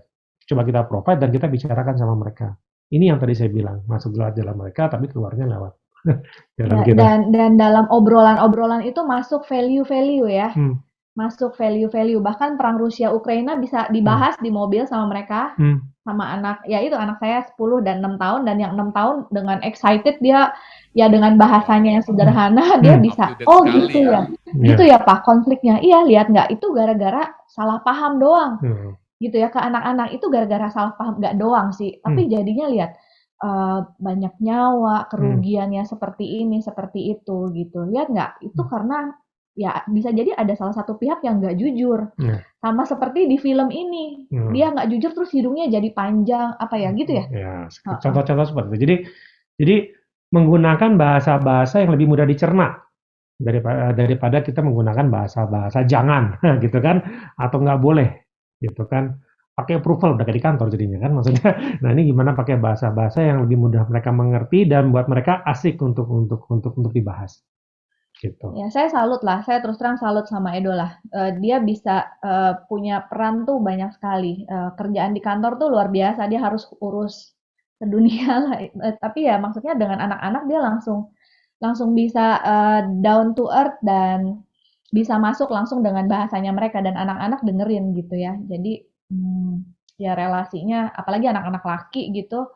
coba kita provide dan kita bicarakan sama mereka. Ini yang tadi saya bilang, masuk lewat jalan mereka tapi keluarnya lewat jalan kita. Dan dalam obrolan-obrolan itu masuk value-value ya. Masuk value-value. Bahkan perang Rusia Ukraina bisa dibahas di mobil sama mereka. Sama anak, ya itu anak saya 10 dan 6 tahun, dan yang 6 tahun dengan excited dia ya dengan bahasanya yang sederhana dia bisa, oh gitu ya. Gitu ya Pak konfliknya. Iya, lihat nggak, itu gara-gara salah paham doang. Gitu ya, ke anak-anak itu gara-gara salah paham, nggak doang sih, tapi jadinya lihat banyak nyawa, kerugiannya seperti ini, seperti itu gitu. Lihat nggak, itu karena ya bisa jadi ada salah satu pihak yang nggak jujur. Sama seperti di film ini, dia nggak jujur terus hidungnya jadi panjang, apa ya gitu ya? Ya, contoh-contoh seperti itu. Jadi menggunakan bahasa-bahasa yang lebih mudah dicerna daripada kita menggunakan bahasa-bahasa jangan, gitu kan, atau nggak boleh, gitu kan. Pakai approval udah kayak di kantor jadinya kan maksudnya. Nah, ini gimana pakai bahasa-bahasa yang lebih mudah mereka mengerti dan buat mereka asik untuk dibahas. Gitu. Ya, saya salut lah. Saya terus terang salut sama Edo lah. Dia bisa punya peran tuh banyak sekali. Kerjaan di kantor tuh luar biasa. Dia harus urus sedunia lah. Tapi ya maksudnya dengan anak-anak dia langsung bisa down to earth dan bisa masuk langsung dengan bahasanya mereka dan anak-anak dengerin gitu ya. Jadi ya relasinya, apalagi anak-anak laki gitu.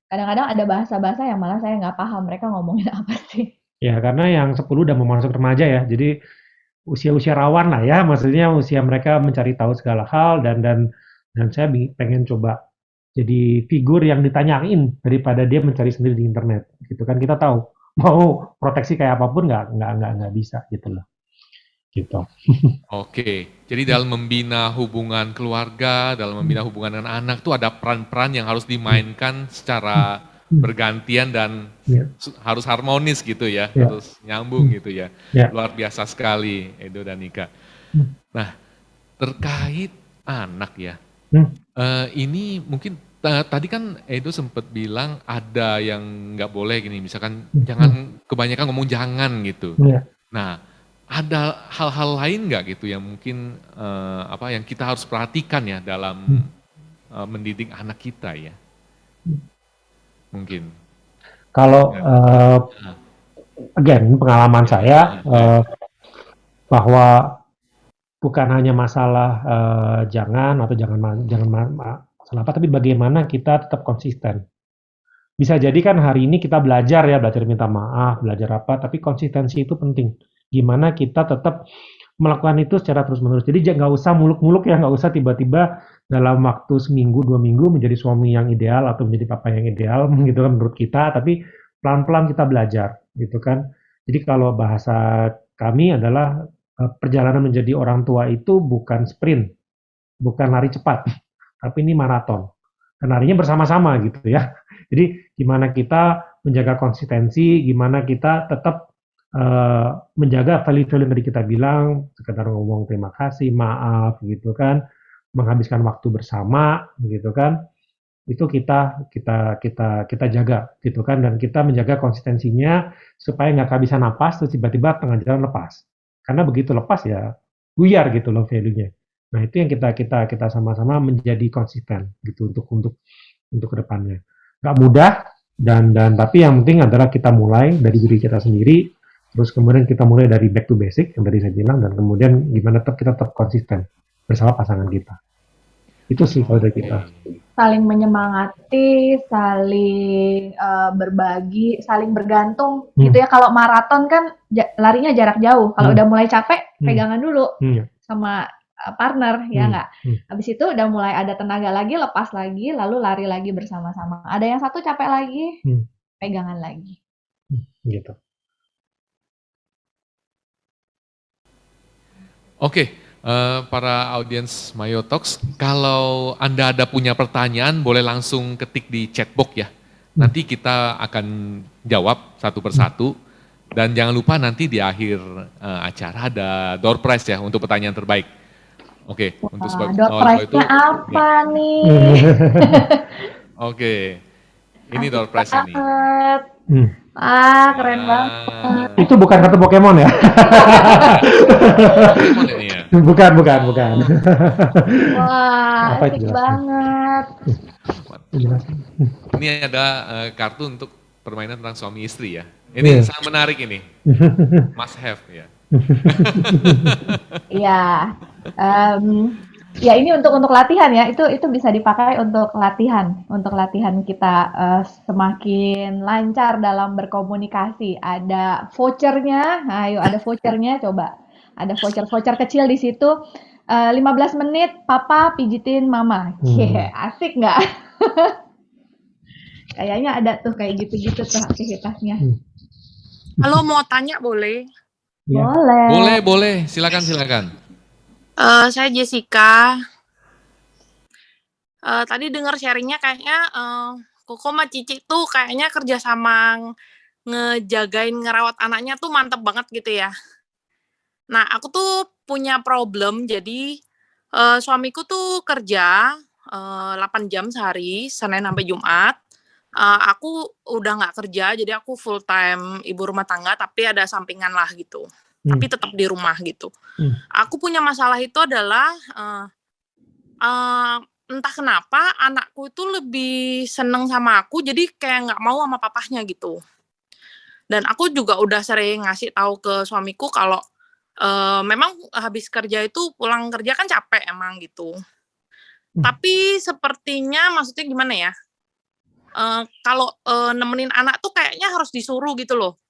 Kadang-kadang ada bahasa-bahasa yang malah saya nggak paham mereka ngomongin apa sih. Ya, karena yang 10 udah mau masuk remaja ya, jadi usia-usia rawan lah ya, maksudnya usia mereka mencari tahu segala hal dan saya pengen coba jadi figur yang ditanyain daripada dia mencari sendiri di internet, gitu kan. Kita tahu mau proteksi kayak apapun nggak bisa gitu loh. Gitu. Oke, jadi dalam membina hubungan keluarga, dalam membina hubungan dengan anak tuh ada peran-peran yang harus dimainkan secara bergantian dan Ya. harus harmonis gitu ya, Ya. harus nyambung gitu ya. Ya. Luar biasa sekali Edo dan Nika. Nah, terkait anak ya, ini mungkin tadi kan Edo sempat bilang ada yang nggak boleh gini, misalkan jangan kebanyakan ngomong jangan gitu. Ya. Nah, ada hal-hal lain nggak gitu yang mungkin yang kita harus perhatikan ya dalam mendidik anak kita ya? Mungkin. Kalau again pengalaman saya bahwa bukan hanya masalah jangan atau jangan masalah apa, tapi bagaimana kita tetap konsisten. Bisa jadi kan hari ini kita belajar minta maaf, belajar apa, tapi konsistensi itu penting. Gimana kita tetap melakukan itu secara terus-menerus. Jadi nggak usah muluk-muluk ya, nggak usah tiba-tiba dalam waktu seminggu, 2 minggu menjadi suami yang ideal atau menjadi papa yang ideal gitu kan menurut kita, tapi pelan-pelan kita belajar gitu kan. Jadi kalau bahasa kami adalah perjalanan menjadi orang tua itu bukan sprint, bukan lari cepat, tapi ini maraton. Dan larinya bersama-sama gitu ya. Jadi gimana kita menjaga konsistensi, gimana kita tetap menjaga value-value yang tadi kita bilang, sekedar ngomong terima kasih, maaf gitu kan, menghabiskan waktu bersama gitu kan, itu kita jaga gitu kan, dan kita menjaga konsistensinya supaya nggak kehabisan napas terus tiba-tiba tengah jalan lepas, karena begitu lepas ya buyar gitu loh value-nya. Nah itu yang kita sama-sama menjadi konsisten gitu untuk kedepannya. Nggak mudah dan tapi yang penting adalah kita mulai dari diri kita sendiri. Terus kemudian kita mulai dari back to basic yang tadi saya bilang, dan kemudian gimana kita tetap konsisten bersama pasangan kita. Itu sih kalau dari kita. Saling menyemangati, saling berbagi, saling bergantung gitu ya. Kalau maraton kan larinya jarak jauh. Kalau udah mulai capek, pegangan dulu sama partner ya nggak. Habis itu udah mulai ada tenaga lagi, lepas lagi, lalu lari lagi bersama-sama. Ada yang satu capek lagi, pegangan lagi. Gitu. Oke, para audiens Mayo Talks, kalau Anda ada punya pertanyaan boleh langsung ketik di chatbox ya. Nanti kita akan jawab satu persatu. Dan jangan lupa nanti di akhir acara ada door prize ya untuk pertanyaan terbaik. Oke, untuk sebab door prize-nya apa nih? Oke, ini door prize-nya nih. Keren banget. Itu bukan kartu Pokemon ya? Pokemon ini ya? Bukan. Wah, asik banget. Ini ada kartu untuk permainan tentang suami istri ya. Ini sangat menarik ini. Must have ya. Iya. Ya ini untuk latihan ya, itu bisa dipakai untuk latihan kita semakin lancar dalam berkomunikasi. Ada vouchernya, ayo ada vouchernya, coba ada voucher kecil di situ. 15 menit papa pijitin mama, asik nggak? Kayaknya ada tuh kayak gitu-gitu tuh aktivitasnya. Halo, mau tanya boleh? Ya. Boleh, silakan. Saya Jessica. Tadi dengar sharingnya kayaknya Koko sama Cici tuh kayaknya kerjasama ngejagain ngerawat anaknya tuh mantep banget gitu ya. Nah aku tuh punya problem, jadi suamiku tuh kerja 8 jam sehari, Senin sampai Jumat. Aku udah nggak kerja, jadi aku full time ibu rumah tangga, tapi ada sampingan lah gitu. Tapi tetap di rumah gitu. Aku punya masalah itu adalah entah kenapa anakku itu lebih seneng sama aku, jadi kayak nggak mau sama papahnya gitu. Dan aku juga udah sering ngasih tahu ke suamiku kalau memang habis kerja itu pulang kerja kan capek emang gitu. Tapi sepertinya maksudnya gimana ya? Kalau nemenin anak tuh kayaknya harus disuruh gitu loh.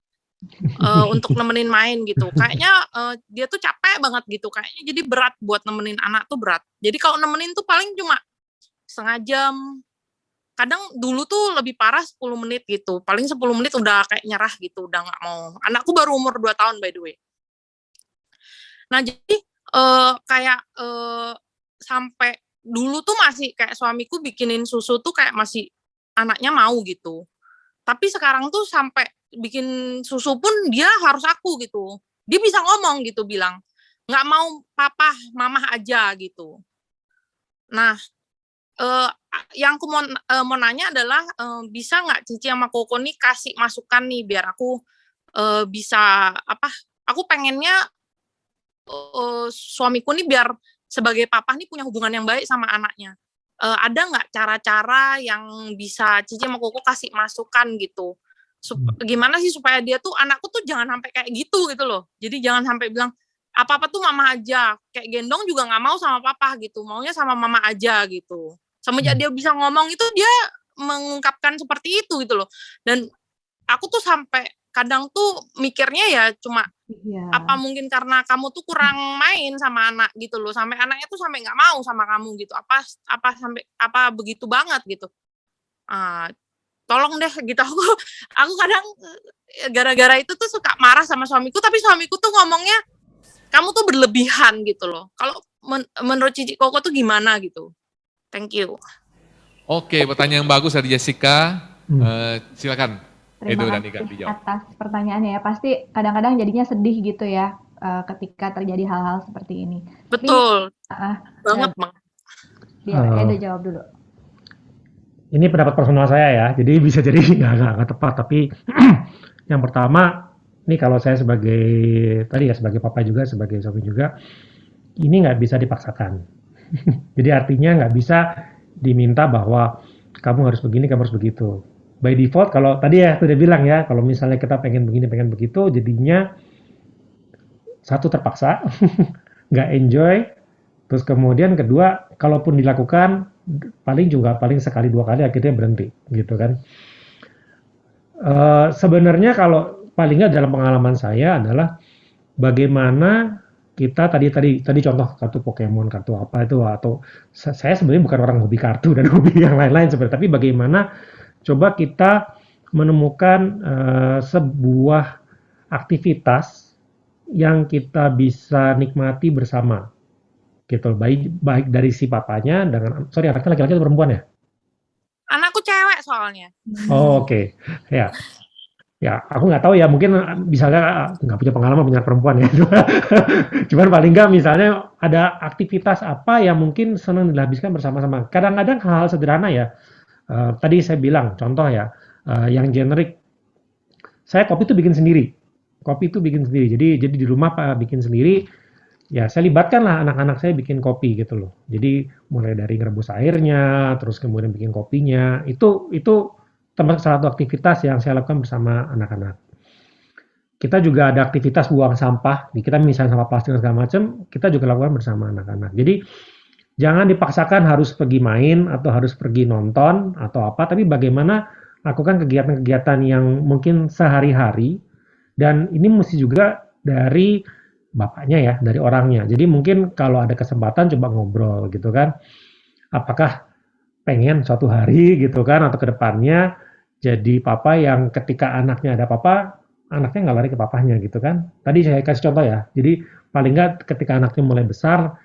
Untuk nemenin main gitu. Kayaknya dia tuh capek banget gitu. Kayaknya jadi berat buat nemenin anak tuh berat. Jadi kalau nemenin tuh paling cuma setengah jam, kadang dulu tuh lebih parah 10 menit gitu. Paling 10 menit udah kayak nyerah gitu, udah nggak mau. Anakku baru umur 2 tahun by the way. Nah jadi kayak sampai dulu tuh masih kayak suamiku bikinin susu tuh kayak masih anaknya mau gitu. Tapi sekarang tuh sampai bikin susu pun dia harus aku gitu. Dia bisa ngomong gitu bilang, nggak mau papa, mama aja gitu. Nah, yang aku mau nanya adalah bisa nggak Cici sama Koko nih kasih masukan nih biar aku bisa aku pengennya suamiku nih biar sebagai papa nih punya hubungan yang baik sama anaknya. Ada nggak cara-cara yang bisa Cici sama Koko kasih masukan gitu? Gimana sih supaya dia tuh anakku tuh jangan sampai kayak gitu loh. Jadi jangan sampai bilang apa-apa tuh mama aja. Kayak gendong juga nggak mau sama papa gitu. Maunya sama mama aja gitu. Semenjak dia bisa ngomong itu dia mengungkapkan seperti itu gitu loh. Dan aku tuh sampai kadang tuh mikirnya ya cuma apa mungkin karena kamu tuh kurang main sama anak gitu loh. Sampai anaknya tuh sampai nggak mau sama kamu gitu. Apa begitu banget gitu. Tolong deh gitu. Aku kadang gara-gara itu tuh suka marah sama suamiku, tapi suamiku tuh ngomongnya kamu tuh berlebihan gitu loh. Kalau menurut Cici Koko tuh gimana gitu? Thank you. Oke, pertanyaan yang bagus dari Jessica. Silakan Edo dan Ika dijawab. Atas pertanyaannya ya, pasti kadang-kadang jadinya sedih gitu ya ketika terjadi hal-hal seperti ini. Betul. Banget, Bang. Edo jawab dulu. Ini pendapat personal saya ya, jadi bisa jadi nggak tepat. Tapi yang pertama, ini kalau saya sebagai papa juga, sebagai suami juga, ini nggak bisa dipaksakan. Jadi artinya nggak bisa diminta bahwa kamu harus begini, kamu harus begitu. By default, kalau tadi ya sudah bilang ya, kalau misalnya kita pengen begini, pengen begitu, jadinya satu terpaksa, nggak enjoy. Terus kemudian kedua, kalaupun dilakukan, paling sekali 2 kali akhirnya berhenti, gitu kan. Sebenarnya kalau paling nggak dalam pengalaman saya adalah bagaimana kita tadi contoh kartu Pokemon, kartu apa itu, atau saya sebenarnya bukan orang hobi kartu dan hobi yang lain-lain sebenarnya, tapi bagaimana coba kita menemukan sebuah aktivitas yang kita bisa nikmati bersama, gitu. Baik dari si papanya dengan, anaknya laki-laki atau perempuan ya? Anakku cewek soalnya. Oh, oke. Ya, aku nggak tahu ya, mungkin misalnya nggak punya pengalaman punya perempuan ya. Cuman paling nggak misalnya ada aktivitas apa yang mungkin senang dihabiskan bersama-sama. Kadang-kadang hal-hal sederhana ya. Tadi saya bilang contoh ya, yang generik. Saya kopi itu bikin sendiri. Jadi di rumah bikin sendiri. Ya, saya libatkan lah anak-anak saya bikin kopi gitu loh. Jadi mulai dari ngerebus airnya, terus kemudian bikin kopinya. Itu termasuk salah satu aktivitas yang saya lakukan bersama anak-anak. Kita juga ada aktivitas buang sampah. Kita misalnya sampah plastik dan segala macam, kita juga lakukan bersama anak-anak. Jadi jangan dipaksakan harus pergi main atau harus pergi nonton atau apa, tapi bagaimana lakukan kegiatan-kegiatan yang mungkin sehari-hari, dan ini mesti juga dari bapaknya ya, dari orangnya. Jadi mungkin kalau ada kesempatan coba ngobrol gitu kan. Apakah pengen suatu hari gitu kan, atau kedepannya jadi papa yang ketika anaknya ada apa-apa, anaknya nggak lari ke papahnya gitu kan. Tadi saya kasih contoh ya, jadi paling nggak ketika anaknya mulai besar,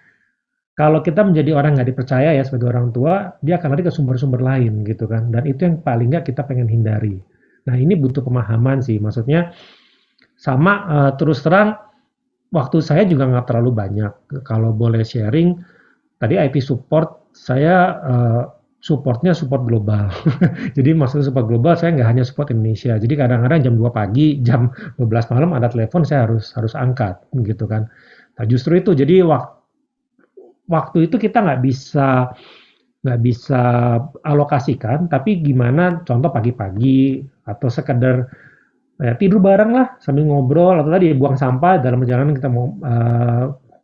kalau kita menjadi orang nggak dipercaya ya sebagai orang tua, dia akan lari ke sumber-sumber lain gitu kan, dan itu yang paling nggak kita pengen hindari. Nah ini butuh pemahaman sih, maksudnya sama terus terang, waktu saya juga nggak terlalu banyak. Kalau boleh sharing, tadi IT support, saya supportnya support global. Jadi maksudnya support global, saya nggak hanya support Indonesia. Jadi kadang-kadang jam 2 pagi, jam 12 malam ada telepon, saya harus angkat gitu kan. Nah justru itu, jadi waktu itu kita nggak bisa alokasikan, tapi gimana contoh pagi-pagi atau sekedar tidur bareng lah sambil ngobrol, atau tadi buang sampah dalam perjalanan kita mau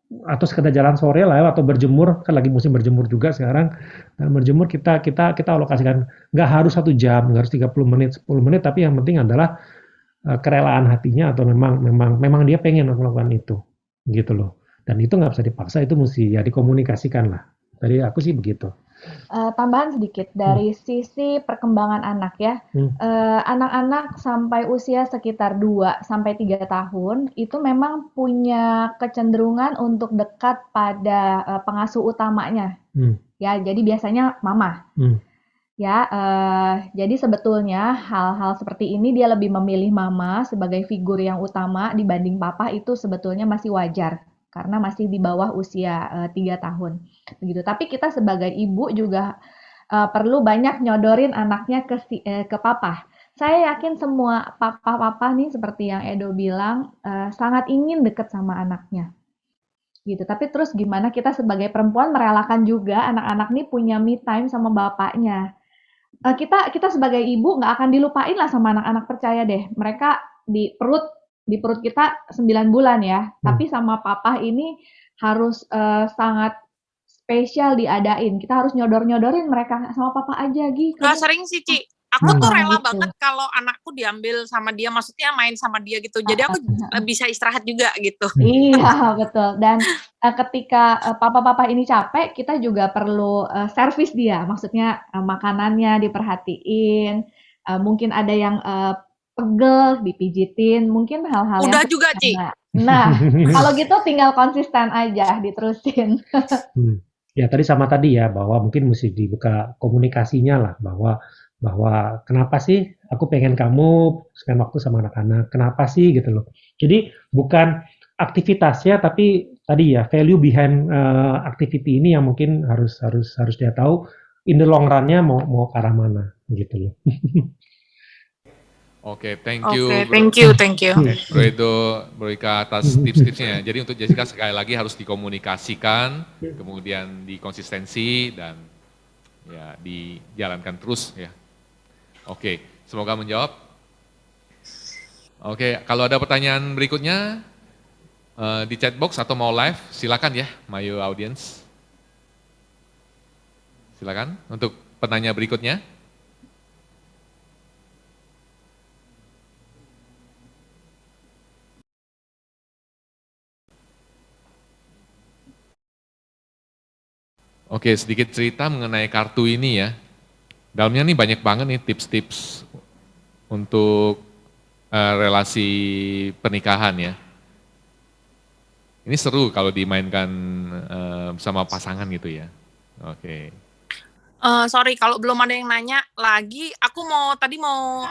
atau sekedar jalan sore lah ya, atau berjemur, kan lagi musim berjemur juga sekarang. Dan berjemur kita alokasikan, nggak harus 1 jam, nggak harus 30 menit, 10 menit, tapi yang penting adalah kerelaan hatinya, atau memang dia pengen melakukan itu, gitu loh. Dan itu nggak bisa dipaksa, itu mesti ya dikomunikasikan lah. Tadi aku sih begitu. Tambahan sedikit dari sisi perkembangan anak ya. Anak-anak sampai usia sekitar 2 sampai 3 tahun itu memang punya kecenderungan untuk dekat pada pengasuh utamanya. Ya, jadi biasanya mama. Ya, jadi sebetulnya hal-hal seperti ini dia lebih memilih mama sebagai figur yang utama dibanding papa itu sebetulnya masih wajar karena masih di bawah usia 3 tahun. Begitu. Tapi kita sebagai ibu juga perlu banyak nyodorin anaknya ke papa. Saya yakin semua papa-papa nih seperti yang Edo bilang sangat ingin dekat sama anaknya. Gitu. Tapi terus gimana kita sebagai perempuan merelakan juga anak-anak nih punya me time sama bapaknya. Kita sebagai ibu nggak akan dilupain lah sama anak-anak, percaya deh. Mereka di perut kita 9 bulan ya. Tapi sama papa ini harus sangat spesial diadain. Kita harus nyodor-nyodorin mereka sama papa aja gitu. Gak sering sih, Ci. Aku tuh rela gitu. banget kalau anakku diambil sama dia, maksudnya main sama dia gitu. Jadi aku bisa istirahat juga gitu. Iya, betul. Dan ketika papa-papa ini capek, kita juga perlu servis dia. Maksudnya makanannya diperhatiin, mungkin ada yang pegel, dipijitin, mungkin hal-hal Udah yang juga, Ci. Nah, kalau gitu tinggal konsisten aja, diterusin. Ya tadi sama tadi ya, bahwa mungkin mesti dibuka komunikasinya lah, bahwa kenapa sih aku pengen kamu spend waktu sama anak-anak, kenapa sih gitu loh. Jadi bukan aktivitasnya, tapi tadi ya value behind activity ini yang mungkin harus dia tahu in the long run-nya mau ke arah mana gitu loh. Oke, thank you. Thank you. Bro Edo, Bro Ika atas tips-tipsnya. Jadi untuk Jessica sekali lagi harus dikomunikasikan, kemudian dikonsistensi dan ya dijalankan terus ya. Oke, semoga menjawab. Oke, kalau ada pertanyaan berikutnya di chat box atau mau live, silakan ya, Mayo Audience. Silakan untuk pertanyaan berikutnya. Oke, sedikit cerita mengenai kartu ini ya. Dalamnya nih banyak banget nih tips-tips untuk relasi pernikahan ya. Ini seru kalau dimainkan bersama pasangan gitu ya. Oke. Sorry kalau belum ada yang nanya lagi, aku tadi mau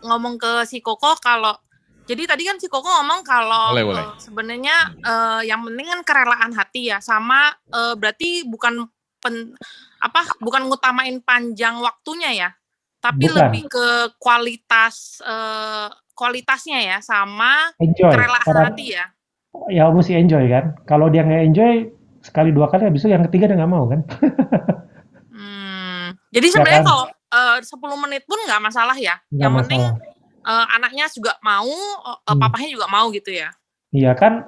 ngomong ke si Koko kalau jadi tadi kan si Koko ngomong kalau sebenarnya yang penting kan kerelaan hati ya, sama berarti bukan ngutamain panjang waktunya ya, tapi lebih ke kualitasnya ya, sama kerelaan hati ya. Ya mesti enjoy kan. Kalau dia nggak enjoy sekali dua kali, habis itu yang ketiga dia nggak mau kan. Jadi sebenarnya kalau 10 menit pun nggak masalah ya. Nggak yang penting masalah. anaknya juga mau, papahnya juga mau gitu ya. Iya kan.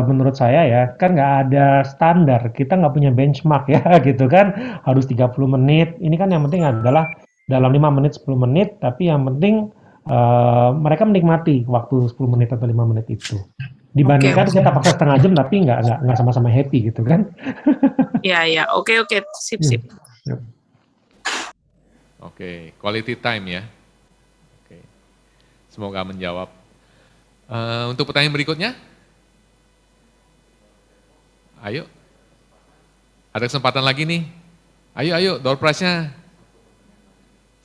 Menurut saya ya, kan nggak ada standar, kita nggak punya benchmark ya gitu kan, harus 30 menit, ini kan yang penting adalah dalam 5 menit, 10 menit, tapi yang penting mereka menikmati waktu 10 menit atau 5 menit itu. Dibandingkan kita pakai setengah jam tapi nggak sama-sama happy gitu kan. Iya, oke, sip. Oke, quality time ya. Oke. Semoga menjawab. Untuk pertanyaan berikutnya? Ayo, ada kesempatan lagi nih. Ayo, door prize-nya.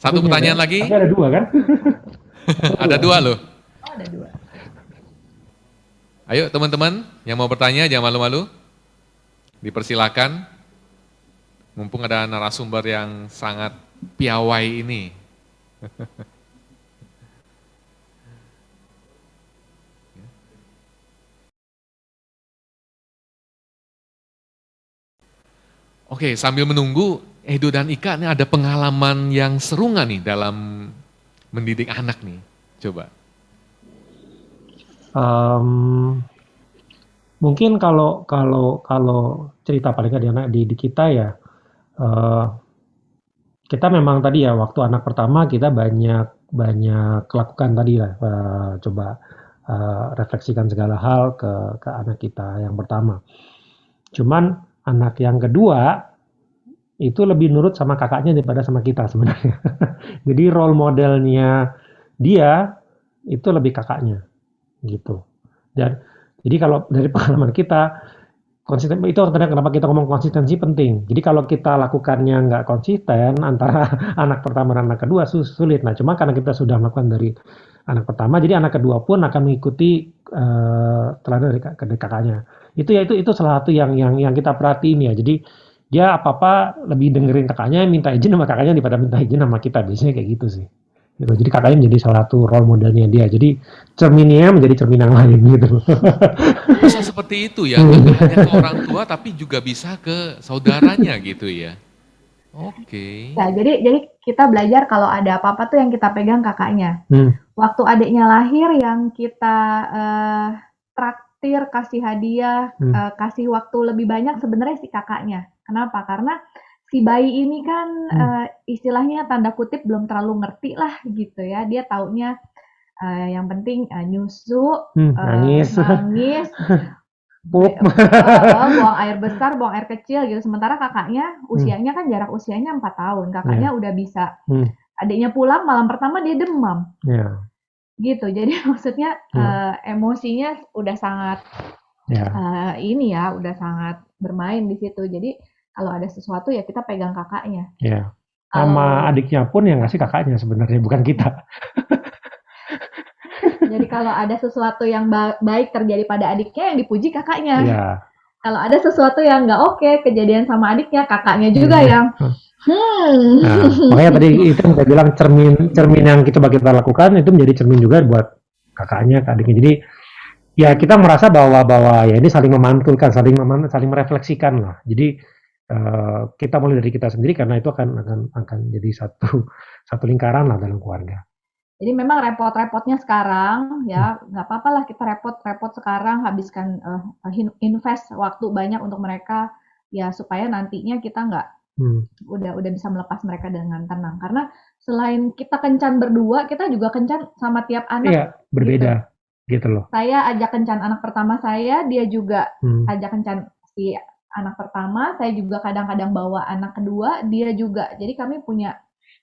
Satu pertanyaan lagi. Tapi ada 2 kan? Ada 2 loh. Oh, ada 2. Ayo teman-teman yang mau bertanya jangan malu-malu. Dipersilakan. Mumpung ada narasumber yang sangat piawai ini. Oke, sambil menunggu, Edo dan Ika ini ada pengalaman yang seru nggak nih dalam mendidik anak nih? Coba. Mungkin kalau cerita paling nggak di anak didik kita ya, kita memang tadi ya waktu anak pertama kita banyak lakukan tadi lah, coba refleksikan segala hal ke anak kita yang pertama. Cuman anak yang kedua itu lebih nurut sama kakaknya daripada sama kita sebenarnya. Jadi role modelnya dia itu lebih kakaknya gitu. Dan jadi kalau dari pengalaman kita konsisten itu kenapa kita ngomong konsistensi penting. Jadi kalau kita lakukannya nggak konsisten antara anak pertama dan anak kedua sulit. Nah, cuma karena kita sudah melakukan dari anak pertama, jadi anak kedua pun akan mengikuti teladan dari kakaknya. Itu salah satu yang kita perhatiin ya. Jadi dia apa-apa lebih dengerin kakaknya, minta izin sama kakaknya daripada minta izin sama kita. Biasanya kayak gitu sih. Gitu. Jadi kakaknya menjadi salah satu role modelnya dia. Jadi cerminnya menjadi cermin yang lain gitu. Bisa seperti itu ya, nggak hanya ke orang tua tapi juga bisa ke saudaranya gitu ya. Oke. Ya, jadi kita belajar kalau ada apa-apa tuh yang kita pegang kakaknya. Hmm. Waktu adiknya lahir yang kita traktir, kasih hadiah, kasih waktu lebih banyak sebenarnya si kakaknya. Kenapa? Karena si bayi ini kan istilahnya tanda kutip belum terlalu ngerti lah gitu ya. Dia taunya yang penting nyusu, nangis, buang air besar, buang air kecil gitu. Sementara kakaknya usianya kan jarak usianya 4 tahun. Kakaknya udah bisa. Adiknya pulang malam pertama dia demam. Gitu. Jadi maksudnya emosinya udah sangat udah sangat bermain di situ. Jadi kalau ada sesuatu ya kita pegang kakaknya. Iya. Sama adiknya pun yang ngasih kakaknya sebenarnya, bukan kita. Jadi kalau ada sesuatu yang baik terjadi pada adiknya, yang dipuji kakaknya. Iya. Kalau ada sesuatu yang nggak oke kejadian sama adiknya, kakaknya juga yang Nah, makanya tadi itu saya bilang cermin yang kita lakukan itu menjadi cermin juga buat kakaknya, ke adiknya. Jadi ya kita merasa bahwa ya ini saling memantulkan, saling merefleksikan lah. Jadi kita mulai dari kita sendiri karena itu akan jadi satu lingkaran lah dalam keluarga. Jadi memang repot-repotnya sekarang ya nggak apa-apa lah kita repot-repot sekarang, habiskan invest waktu banyak untuk mereka ya supaya nantinya kita nggak udah bisa melepas mereka dengan tenang. Karena selain kita kencan berdua, kita juga kencan sama tiap anak. Iya, berbeda gitu loh. Saya ajak kencan anak pertama saya, dia juga ajak kencan si anak pertama, saya juga kadang-kadang bawa anak kedua, dia juga. Jadi kami punya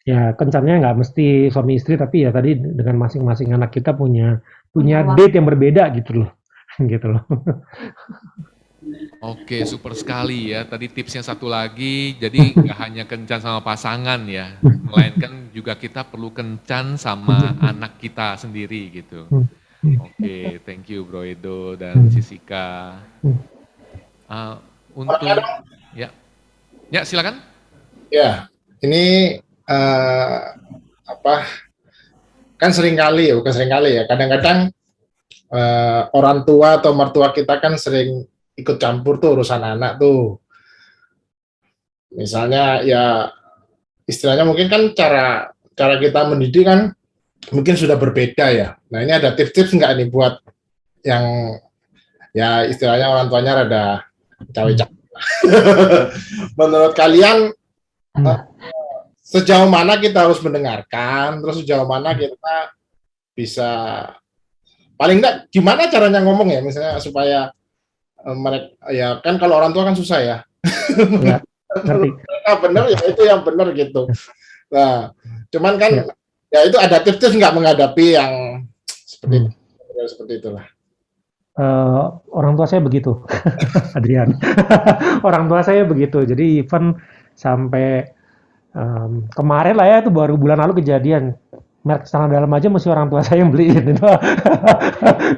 ya kencannya nggak mesti suami istri, tapi ya tadi dengan masing-masing anak kita punya date yang berbeda gitu loh. Gitu loh. Oke, super sekali ya. Tadi tipsnya satu lagi, jadi nggak hanya kencan sama pasangan ya, melainkan juga kita perlu kencan sama anak kita sendiri gitu. Oke, thank you Bro Edo dan Sisika. Untuk ya silakan. Ya, ini kan seringkali ya, bukan seringkali ya, kadang-kadang orang tua atau mertua kita kan sering ikut campur tuh urusan anak tuh. Misalnya ya istilahnya mungkin kan cara kita mendidik kan mungkin sudah berbeda ya. Nah ini ada tips-tips nggak nih buat yang ya istilahnya orang tuanya rada cawe-cawe. Menurut kalian sejauh mana kita harus mendengarkan, terus sejauh mana kita bisa paling enggak gimana caranya ngomong ya, misalnya supaya mereka ya kan kalau orang tua kan susah ya. Ya, ngerti. Bener ya itu yang bener gitu. Nah, cuman kan ya itu ada tips-tips nggak menghadapi yang seperti itulah. Orang tua saya begitu, Adrian. Orang tua saya begitu. Jadi even sampai kemarin lah ya, itu baru bulan lalu kejadian. Merek celana dalam aja mesti orang tua saya yang beliin.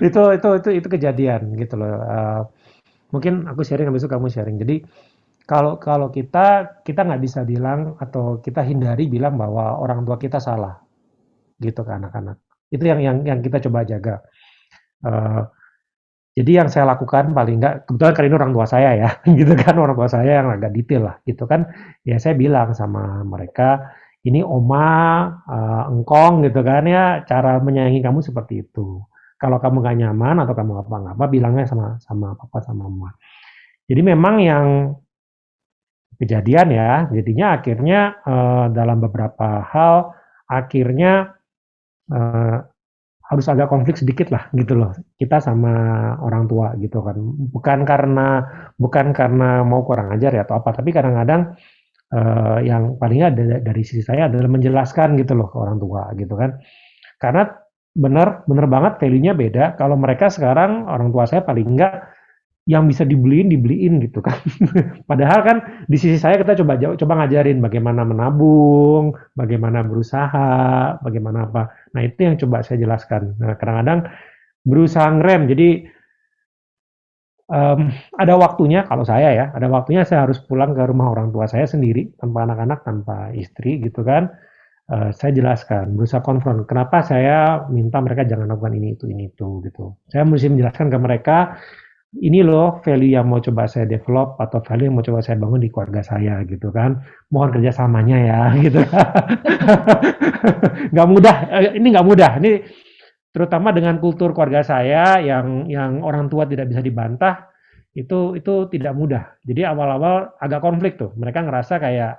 Itu kejadian gitu loh. Mungkin aku sharing, habis itu kamu sharing. Jadi kalau kita nggak bisa bilang atau kita hindari bilang bahwa orang tua kita salah gitu ke anak-anak. Itu yang kita coba jaga. Jadi yang saya lakukan paling nggak, kebetulan kali ini orang tua saya ya, gitu kan, orang tua saya yang agak detail lah, gitu kan. Ya saya bilang sama mereka, ini oma, engkong gitu kan ya, cara menyayangi kamu seperti itu. Kalau kamu nggak nyaman atau kamu apa-apa, bilangnya sama papa sama mama. Jadi memang yang kejadian ya, jadinya akhirnya dalam beberapa hal akhirnya harus agak konflik sedikit lah gitu loh, kita sama orang tua gitu kan, bukan karena mau kurang ajar ya atau apa, tapi kadang-kadang yang palingnya dari sisi saya adalah menjelaskan gitu loh ke orang tua gitu kan. Karena bener banget value-nya beda. Kalau mereka sekarang orang tua saya paling enggak yang bisa dibeliin gitu kan. Padahal kan di sisi saya kita coba ngajarin bagaimana menabung, bagaimana berusaha, bagaimana apa. Nah itu yang coba saya jelaskan. Nah kadang-kadang berusaha ngerem. Jadi ada waktunya kalau saya ya, ada waktunya saya harus pulang ke rumah orang tua saya sendiri, tanpa anak-anak, tanpa istri gitu kan. Saya jelaskan, berusaha konfront, kenapa saya minta mereka jangan lakukan ini itu gitu. Saya mesti menjelaskan ke mereka, ini loh value yang mau coba saya develop atau value yang mau coba saya bangun di keluarga saya gitu kan. Mohon kerjasamanya ya gitu. Nggak mudah, ini nggak mudah. Ini terutama dengan kultur keluarga saya yang orang tua tidak bisa dibantah, itu tidak mudah. Jadi awal-awal agak konflik tuh. Mereka ngerasa kayak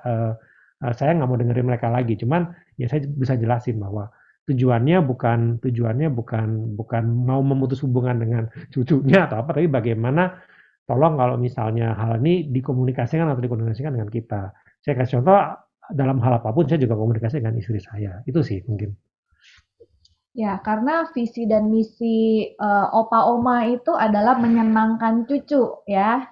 saya nggak mau dengerin mereka lagi. Cuman ya saya bisa jelasin bahwa tujuannya bukan mau memutus hubungan dengan cucunya atau apa, tapi bagaimana tolong kalau misalnya hal ini dikomunikasikan dengan kita. Saya kasih contoh dalam hal apapun saya juga komunikasi dengan istri saya. Itu sih mungkin. Ya, karena visi dan misi opa oma itu adalah menyenangkan cucu ya.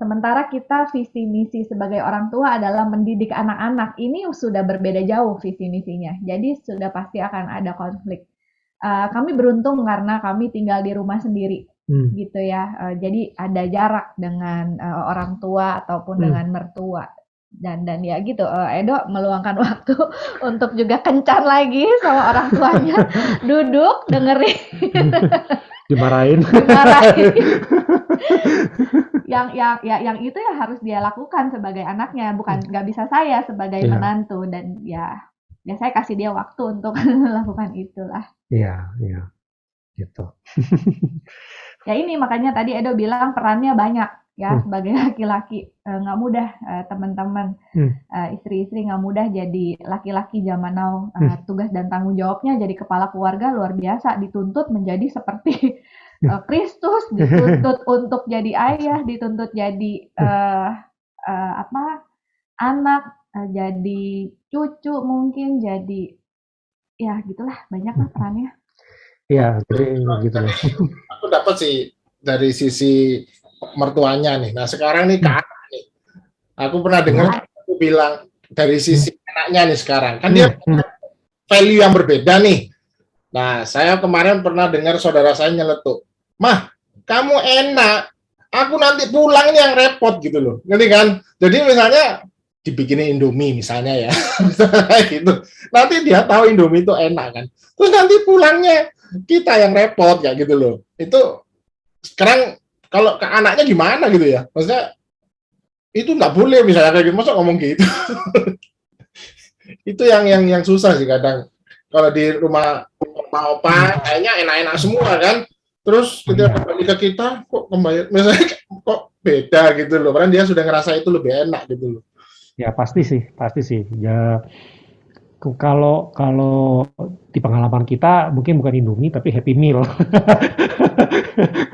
Sementara kita visi misi sebagai orang tua adalah mendidik anak-anak. Ini sudah berbeda jauh visi misinya. Jadi sudah pasti akan ada konflik. Kami beruntung karena kami tinggal di rumah sendiri gitu ya. Jadi ada jarak dengan orang tua ataupun dengan mertua. Dan ya gitu, Edo meluangkan waktu untuk juga kencan lagi sama orang tuanya, duduk dengerin dimarahin. yang itu ya harus dia lakukan sebagai anaknya, bukan nggak bisa saya sebagai menantu. Dan ya saya kasih dia waktu untuk melakukan itulah. Iya gitu. Ya ini makanya tadi Edo bilang perannya banyak ya, sebagai laki-laki nggak mudah, teman-teman, istri-istri nggak mudah jadi laki-laki zaman now. Tugas dan tanggung jawabnya jadi kepala keluarga luar biasa, dituntut menjadi seperti Kristus, dituntut untuk jadi ayah, dituntut jadi anak, jadi cucu mungkin, jadi ya gitulah, banyak lah perannya. Iya, jadi gitu. Aku dapat sih dari sisi mertuanya nih. Nah sekarang nih ke anak nih. Aku pernah dengar aku bilang dari sisi anaknya nih sekarang. Kan dia value yang berbeda nih. Nah saya kemarin pernah dengar saudara saya nyeletuk, "Mah, kamu enak. Aku nanti pulang ini yang repot gitu loh." Ngerti kan? Jadi misalnya dibikinin Indomie misalnya ya. Gitu. Nanti dia tahu Indomie itu enak kan. Terus nanti pulangnya kita yang repot kayak gitu loh. Itu sekarang kalau ke anaknya gimana gitu ya? Maksudnya itu nggak boleh misalnya kayak gitu, masa ngomong gitu. Itu yang susah sih kadang. Kalau di rumah opa kayaknya enak-enak semua kan. Terus ketika kembali ke kita kok kembali misalnya kok beda gitu loh. Karena dia sudah ngerasa itu lebih enak gitu loh. Ya pasti sih. Ya kalau di pengalaman kita mungkin bukan Indomie tapi Happy Meal.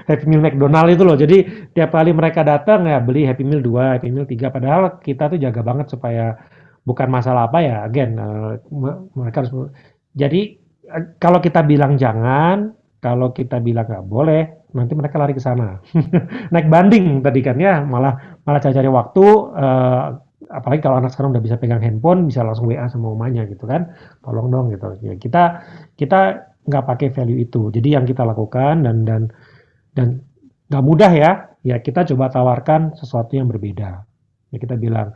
Happy Meal McDonald itu loh. Jadi tiap kali mereka datang ya beli Happy Meal 2, Happy Meal 3. Padahal kita tuh jaga banget supaya bukan masalah apa ya. Again, mereka harus. Jadi kalau kita bilang jangan, kalau kita bilang nggak boleh, nanti mereka lari ke sana. Naik banding tadi kan ya, malah cari-cari waktu. Apalagi kalau anak sekarang udah bisa pegang handphone, bisa langsung WA sama mamanya gitu kan, tolong dong gitu. Ya kita nggak pakai value itu. Jadi yang kita lakukan dan nggak mudah ya kita coba tawarkan sesuatu yang berbeda. Ya kita bilang,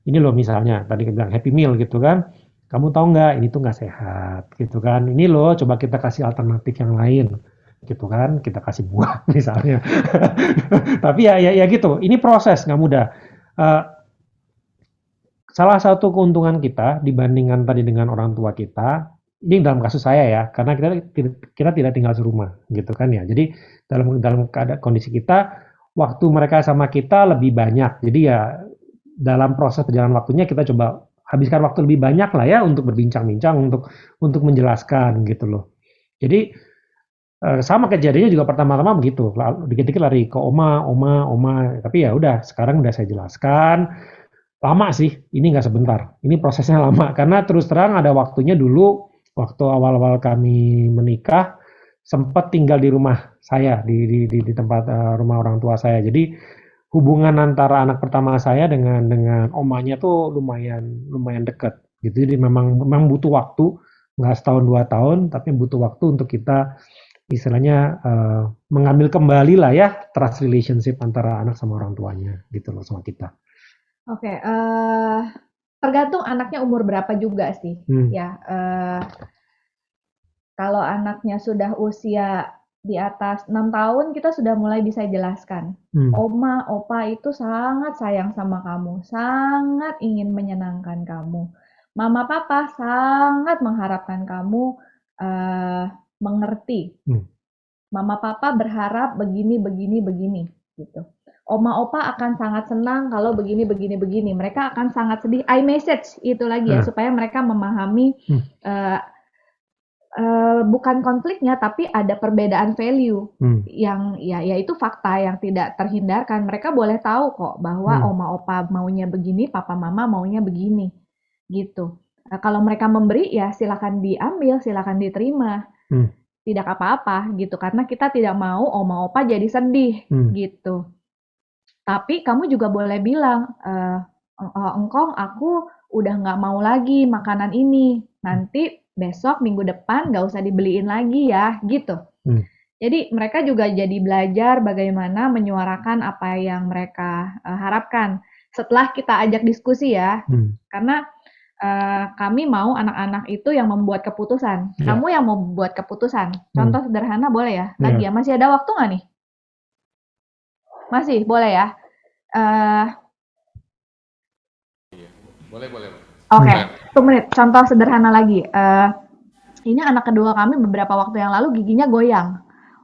ini loh misalnya tadi kita bilang Happy Meal gitu kan, kamu tahu nggak ini tuh nggak sehat gitu kan. Ini loh coba kita kasih alternatif yang lain gitu kan, kita kasih buah misalnya. Tapi ya gitu. Ini proses nggak mudah. Salah satu keuntungan kita dibandingkan tadi dengan orang tua kita, ini dalam kasus saya ya, karena kita tidak tinggal serumah gitu kan ya. Jadi dalam keadaan kondisi kita, waktu mereka sama kita lebih banyak. Jadi ya dalam proses perjalanan waktunya kita coba habiskan waktu lebih banyak lah ya untuk berbincang-bincang, untuk menjelaskan gitu loh. Jadi sama kejadiannya juga pertama-tama begitu. Dikit-dikit lari ke oma. Tapi ya udah, sekarang udah saya jelaskan. Lama sih, ini nggak sebentar. Ini prosesnya lama karena terus terang ada waktunya dulu waktu awal-awal kami menikah sempat tinggal di rumah saya di tempat rumah orang tua saya. Jadi hubungan antara anak pertama saya dengan omanya tuh lumayan dekat gitu. Jadi memang butuh waktu, nggak setahun 2 tahun, tapi butuh waktu untuk kita istilahnya mengambil kembali lah ya trust relationship antara anak sama orang tuanya gitu loh sama kita. Oke, tergantung anaknya umur berapa juga sih, ya. Kalau anaknya sudah usia di atas 6 tahun, kita sudah mulai bisa jelaskan. Oma, opa itu sangat sayang sama kamu, sangat ingin menyenangkan kamu. Mama, papa sangat mengharapkan kamu mengerti. Mama, papa berharap begini, gitu. Oma, opa akan sangat senang kalau begini. Mereka akan sangat sedih. iMessage itu lagi ya, supaya mereka memahami bukan konfliknya, tapi ada perbedaan value yang ya itu fakta yang tidak terhindarkan. Mereka boleh tahu kok bahwa oma, opa maunya begini, papa, mama maunya begini, gitu. Kalau mereka memberi ya silakan diambil, silakan diterima. Tidak apa-apa gitu, karena kita tidak mau oma, opa jadi sedih gitu. Tapi kamu juga boleh bilang, engkong aku udah nggak mau lagi makanan ini. Nanti besok minggu depan nggak usah dibeliin lagi ya, gitu. Jadi mereka juga jadi belajar bagaimana menyuarakan apa yang mereka harapkan. Setelah kita ajak diskusi ya, karena kami mau anak-anak itu yang membuat keputusan. Kamu yang mau buat keputusan. Contoh sederhana boleh ya? Lagi ya, masih ada waktu nggak nih? Masih, boleh ya? Boleh. Oke, 1 menit. Contoh sederhana lagi. Ini anak kedua kami beberapa waktu yang lalu giginya goyang.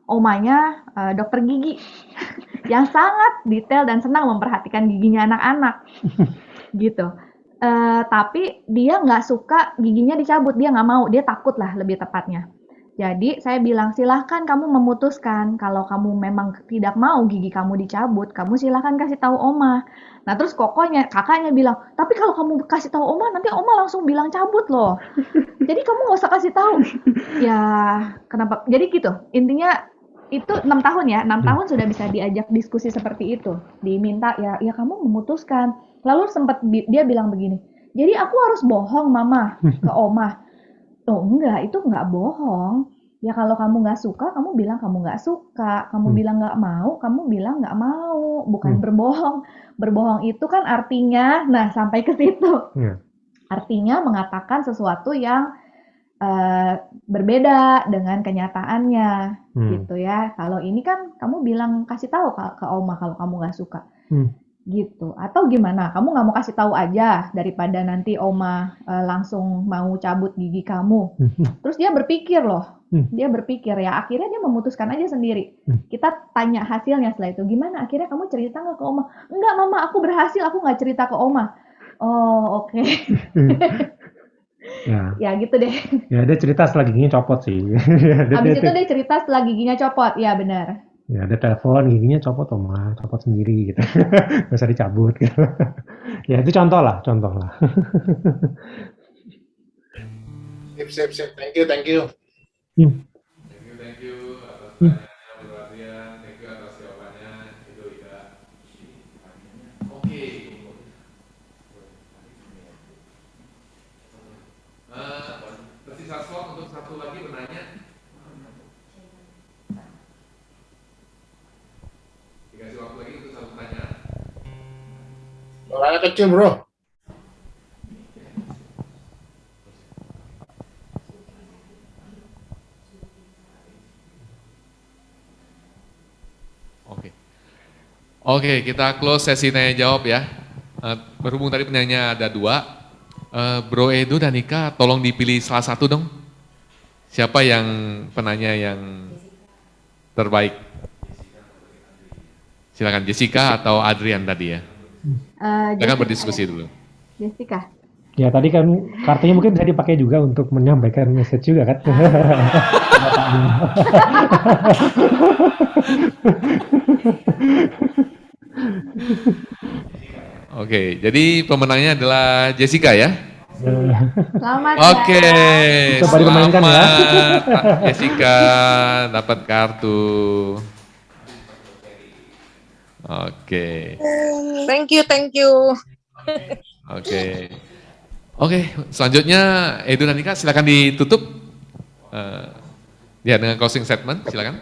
Omanya dokter gigi yang sangat detail dan senang memperhatikan giginya anak-anak. Gitu. Tapi dia nggak suka giginya dicabut. Dia nggak mau. Dia takut lah lebih tepatnya. Jadi saya bilang, silahkan kamu memutuskan. Kalau kamu memang tidak mau gigi kamu dicabut, kamu silahkan kasih tahu oma. Nah terus kakaknya bilang, tapi kalau kamu kasih tahu oma, nanti oma langsung bilang cabut loh. Jadi kamu nggak usah kasih tahu. Ya kenapa? Jadi gitu. Intinya itu 6 tahun ya. 6 tahun sudah bisa diajak diskusi seperti itu. Diminta ya kamu memutuskan. Lalu sempat dia bilang begini, jadi aku harus bohong mama ke oma. Oh enggak, itu enggak bohong. Ya kalau kamu nggak suka, kamu bilang kamu nggak suka. Kamu bilang nggak mau, kamu bilang nggak mau. Bukan berbohong. Berbohong itu kan artinya, nah sampai ke situ. Artinya mengatakan sesuatu yang berbeda dengan kenyataannya, gitu ya. Kalau ini kan kamu bilang kasih tahu ke oma kalau kamu nggak suka. Gitu. Atau gimana? Kamu nggak mau kasih tahu aja daripada nanti oma langsung mau cabut gigi kamu. Terus dia berpikir loh. Dia berpikir ya, akhirnya dia memutuskan aja sendiri. Kita tanya hasilnya setelah itu. Gimana? Akhirnya kamu cerita nggak ke oma? Enggak mama, aku berhasil. Aku nggak cerita ke oma. Oh oke. Ya gitu deh. Ya dia cerita setelah giginya copot sih. Habis itu dia cerita setelah giginya copot. Ya benar. Ya ada telepon giginya copot oma, copot sendiri gitu. Nggak usah dicabut gitu. Ya itu contoh lah. Sip. Thank you. Thank you atas pertanyaannya, Bu Adrian. Thank you atas jawabannya, itu Ida. Oke. Tersisa slot untuk satu lagi bertanya. Dikasih waktu lagi untuk satu pertanyaan. Suaranya kecil bro. Oke, kita close sesi tanya jawab ya. Berhubung tadi penanya ada 2, Bro Edo dan Nika tolong dipilih salah satu dong. Siapa yang penanya yang terbaik? Silakan Jessica atau Adrian tadi ya. Silakan berdiskusi dulu. Jessica. Ya tadi kan kartunya mungkin bisa dipakai juga untuk menyampaikan message juga kan. Oke. Oke, jadi pemenangnya adalah Jessica ya. Selamat Oke, ya. Coba dimainkan ya. selamat Jessica dapat kartu. Oke, Thank you. oke. Selanjutnya Edo dan Nika silakan ditutup. Ya dengan closing statement, silakan.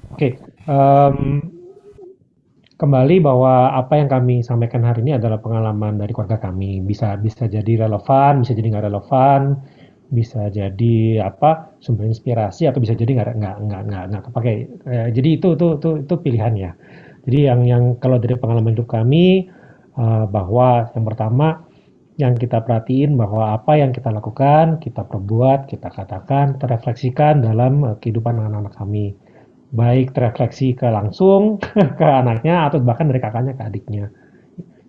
Oke, kembali bahwa apa yang kami sampaikan hari ini adalah pengalaman dari keluarga kami. Bisa jadi relevan, bisa jadi nggak relevan, bisa jadi sumber inspirasi, atau bisa jadi nggak kepakai. Jadi itu pilihan ya. Jadi yang kalau dari pengalaman hidup kami, bahwa yang pertama yang kita perhatiin bahwa apa yang kita lakukan, kita perbuat, kita katakan, terefleksikan dalam kehidupan anak-anak kami. Baik terefleksi ke langsung ke anaknya atau bahkan dari kakaknya ke adiknya.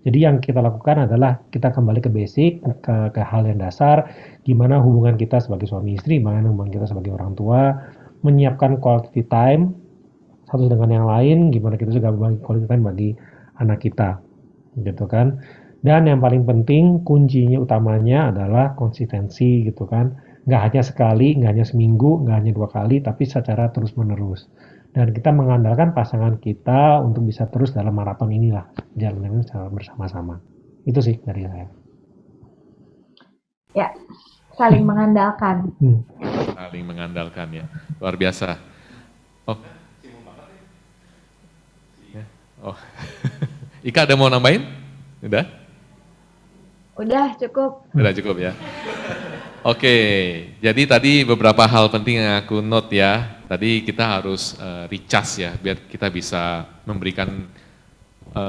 Jadi yang kita lakukan adalah kita kembali ke basic, ke hal yang dasar, gimana hubungan kita sebagai suami istri, gimana hubungan kita sebagai orang tua, menyiapkan quality time satu dengan yang lain, gimana kita juga berbagi quality time bagi anak kita, gitu kan. Dan yang paling penting, kuncinya utamanya adalah konsistensi gitu kan. Nggak hanya sekali, nggak hanya seminggu, nggak hanya 2 kali, tapi secara terus-menerus. Dan kita mengandalkan pasangan kita untuk bisa terus dalam maraton inilah, jalan bersama-sama. Itu sih dari saya. Ya, saling mengandalkan. Saling mengandalkan ya, luar biasa. Ika ada mau nambahin? Udah cukup. Udah cukup ya. Oke, jadi tadi beberapa hal penting yang aku note ya. Tadi kita harus recharge ya, biar kita bisa memberikan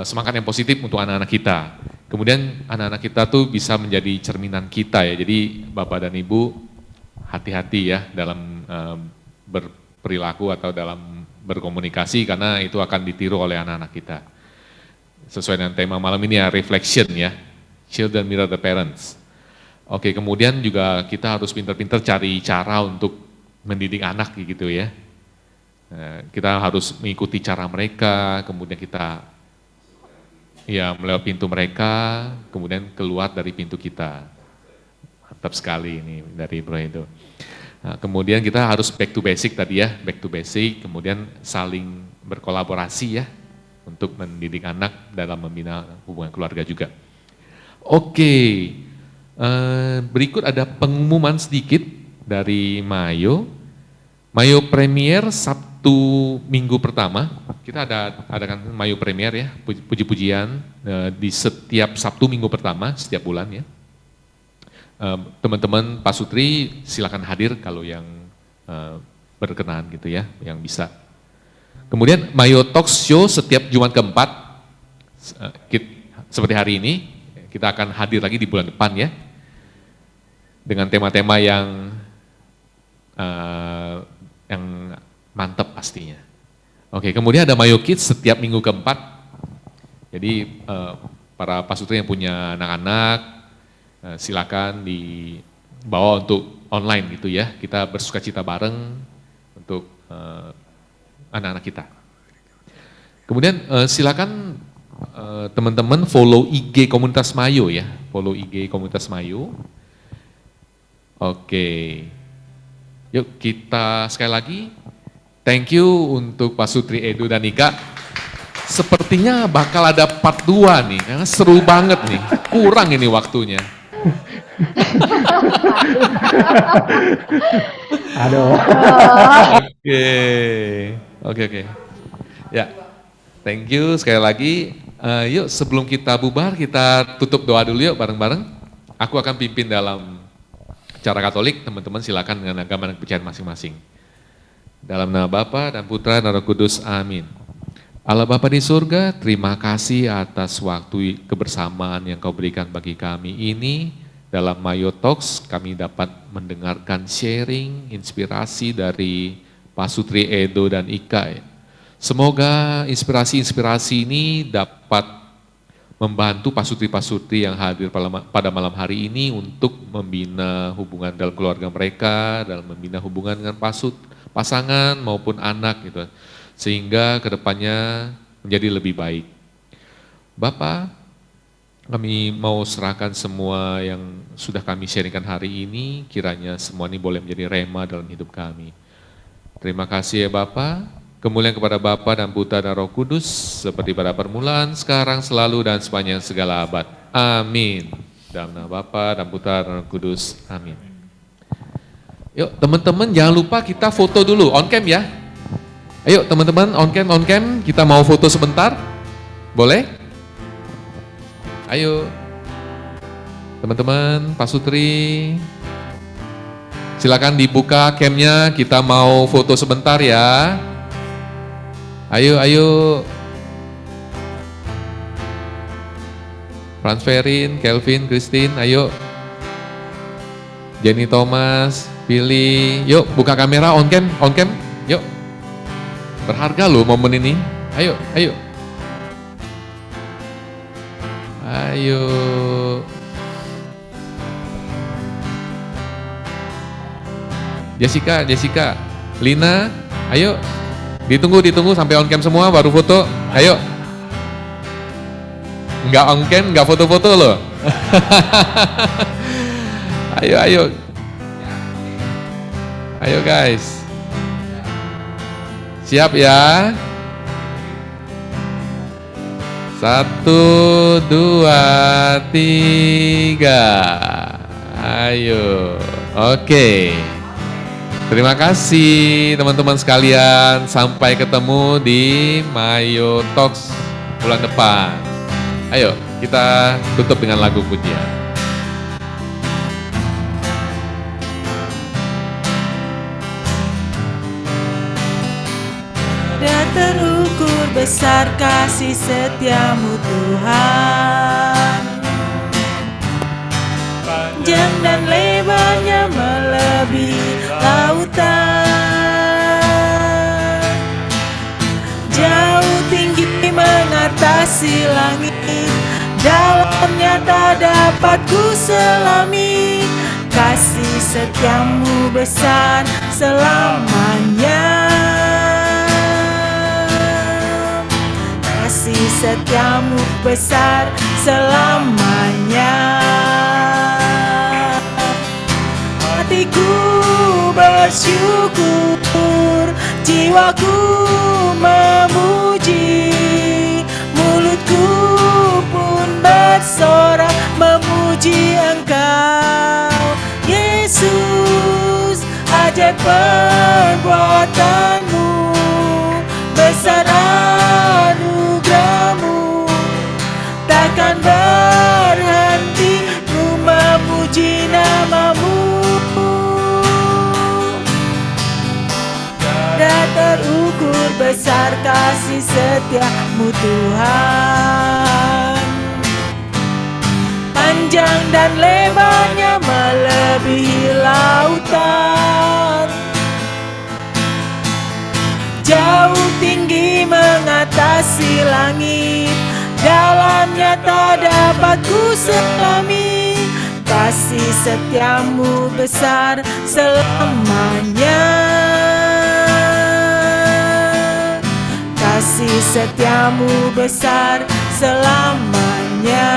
semangat yang positif untuk anak-anak kita. Kemudian anak-anak kita tuh bisa menjadi cerminan kita ya. Jadi Bapak dan Ibu hati-hati ya dalam berperilaku atau dalam berkomunikasi, karena itu akan ditiru oleh anak-anak kita. Sesuai dengan tema malam ini ya, reflection ya. Children mirror the parents. Oke, kemudian juga kita harus pintar-pintar cari cara untuk mendidik anak gitu ya. Kita harus mengikuti cara mereka, kemudian kita ya melewat pintu mereka, kemudian keluar dari pintu kita. Mantap sekali ini dari Bro Edo. Nah, kemudian kita harus back to basic tadi ya, back to basic, kemudian saling berkolaborasi ya untuk mendidik anak dalam membina hubungan keluarga juga. Oke, berikut ada pengumuman sedikit dari Mayo. Mayo Premier Sabtu minggu pertama, kita adakan Mayo Premier ya, puji-pujian di setiap Sabtu minggu pertama setiap bulan ya. Teman-teman Pak Sutri silakan hadir kalau yang berkenan gitu ya, yang bisa. Kemudian Mayo Talk Show setiap Jumat keempat, seperti hari ini, kita akan hadir lagi di bulan depan ya, dengan tema-tema yang mantap pastinya. Oke, kemudian ada Mayo Kids setiap minggu keempat, jadi para pasutri yang punya anak-anak, silakan dibawa untuk online gitu ya, kita bersukacita bareng untuk anak-anak kita. Kemudian silakan teman-teman follow IG Komunitas Mayo ya, follow IG Komunitas Mayo. Oke, yuk kita sekali lagi thank you untuk Pak Sutri, Edo, dan Nika. Sepertinya bakal ada part 2 nih, karena seru banget nih, kurang ini waktunya. Aduh. Oke. Ya, thank you sekali lagi. Yuk sebelum kita bubar, kita tutup doa dulu yuk bareng-bareng. Aku akan pimpin dalam cara Katolik, teman-teman silakan dengan agama dan kepercayaan masing-masing. Dalam nama Bapa dan Putra dan Roh Kudus, amin. Allah Bapa di surga, terima kasih atas waktu kebersamaan yang Kau berikan bagi kami ini. Dalam Mayo Talks kami dapat mendengarkan sharing, inspirasi dari Pak Sutri, Edo, dan Ika. Semoga inspirasi-inspirasi ini dapat membantu pasutri-pasutri yang hadir pada malam hari ini untuk membina hubungan dalam keluarga mereka, dalam membina hubungan dengan pasangan maupun anak gitu, sehingga kedepannya menjadi lebih baik. Bapa, Kami mau serahkan semua yang sudah kami sharingkan hari ini, kiranya semua ini boleh menjadi rema dalam hidup kami. Terima kasih ya Bapa, kemuliaan kepada Bapa dan Putra dan Roh Kudus, seperti pada permulaan, sekarang, selalu, dan sepanjang segala abad. Amin. Dalam nama Bapa dan Putra dan Roh Kudus. Amin. Yuk teman-teman jangan lupa kita foto dulu, on cam ya. Ayo teman-teman, on cam, kita mau foto sebentar. Boleh? Ayo, teman-teman, Pak Sutri, silakan dibuka camnya, kita mau foto sebentar ya. Ayo. Transferin, Kelvin, Christine, ayo. Jenny Thomas, Billy, yuk buka kamera, on cam, yuk. Berharga loh momen ini, ayo. Jessica, Lina, ayo. Ditunggu sampai on cam semua baru foto. Ayo. Enggak on cam, enggak foto-foto loh. Ayo. Ayo guys. Siap ya? 1, 2, 3. Ayo. Oke. Terima kasih teman-teman sekalian. Sampai ketemu di Mayo Talks bulan depan. Ayo, kita tutup dengan lagu pujian. Terukur besar kasih setiamu Tuhan, panjang dan lebarnya melebihi lautan, jauh tinggi mengatasi langit, dalamnya tak dapat ku selami, kasih setiamu besar selamanya. Kasih setiamu besar selamanya. Hatiku bersyukur, jiwaku memuji, mulutku pun bersorak memuji Engkau, Yesus. Ajaib perbuatanmu, besar anugerahmu, takkan berhenti ku memuji namamu. Tak terukur besar kasih setiamu Tuhan, panjang dan lebarnya melebihi lautan, jauh tinggi mengatasi langit, dalamnya tak dapat ku selami, kasih setiamu besar selamanya. Kasih setiamu besar selamanya.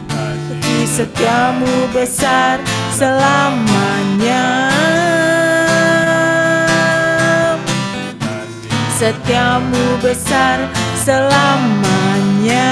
Kasih setiamu besar selamanya. Setiamu besar selamanya.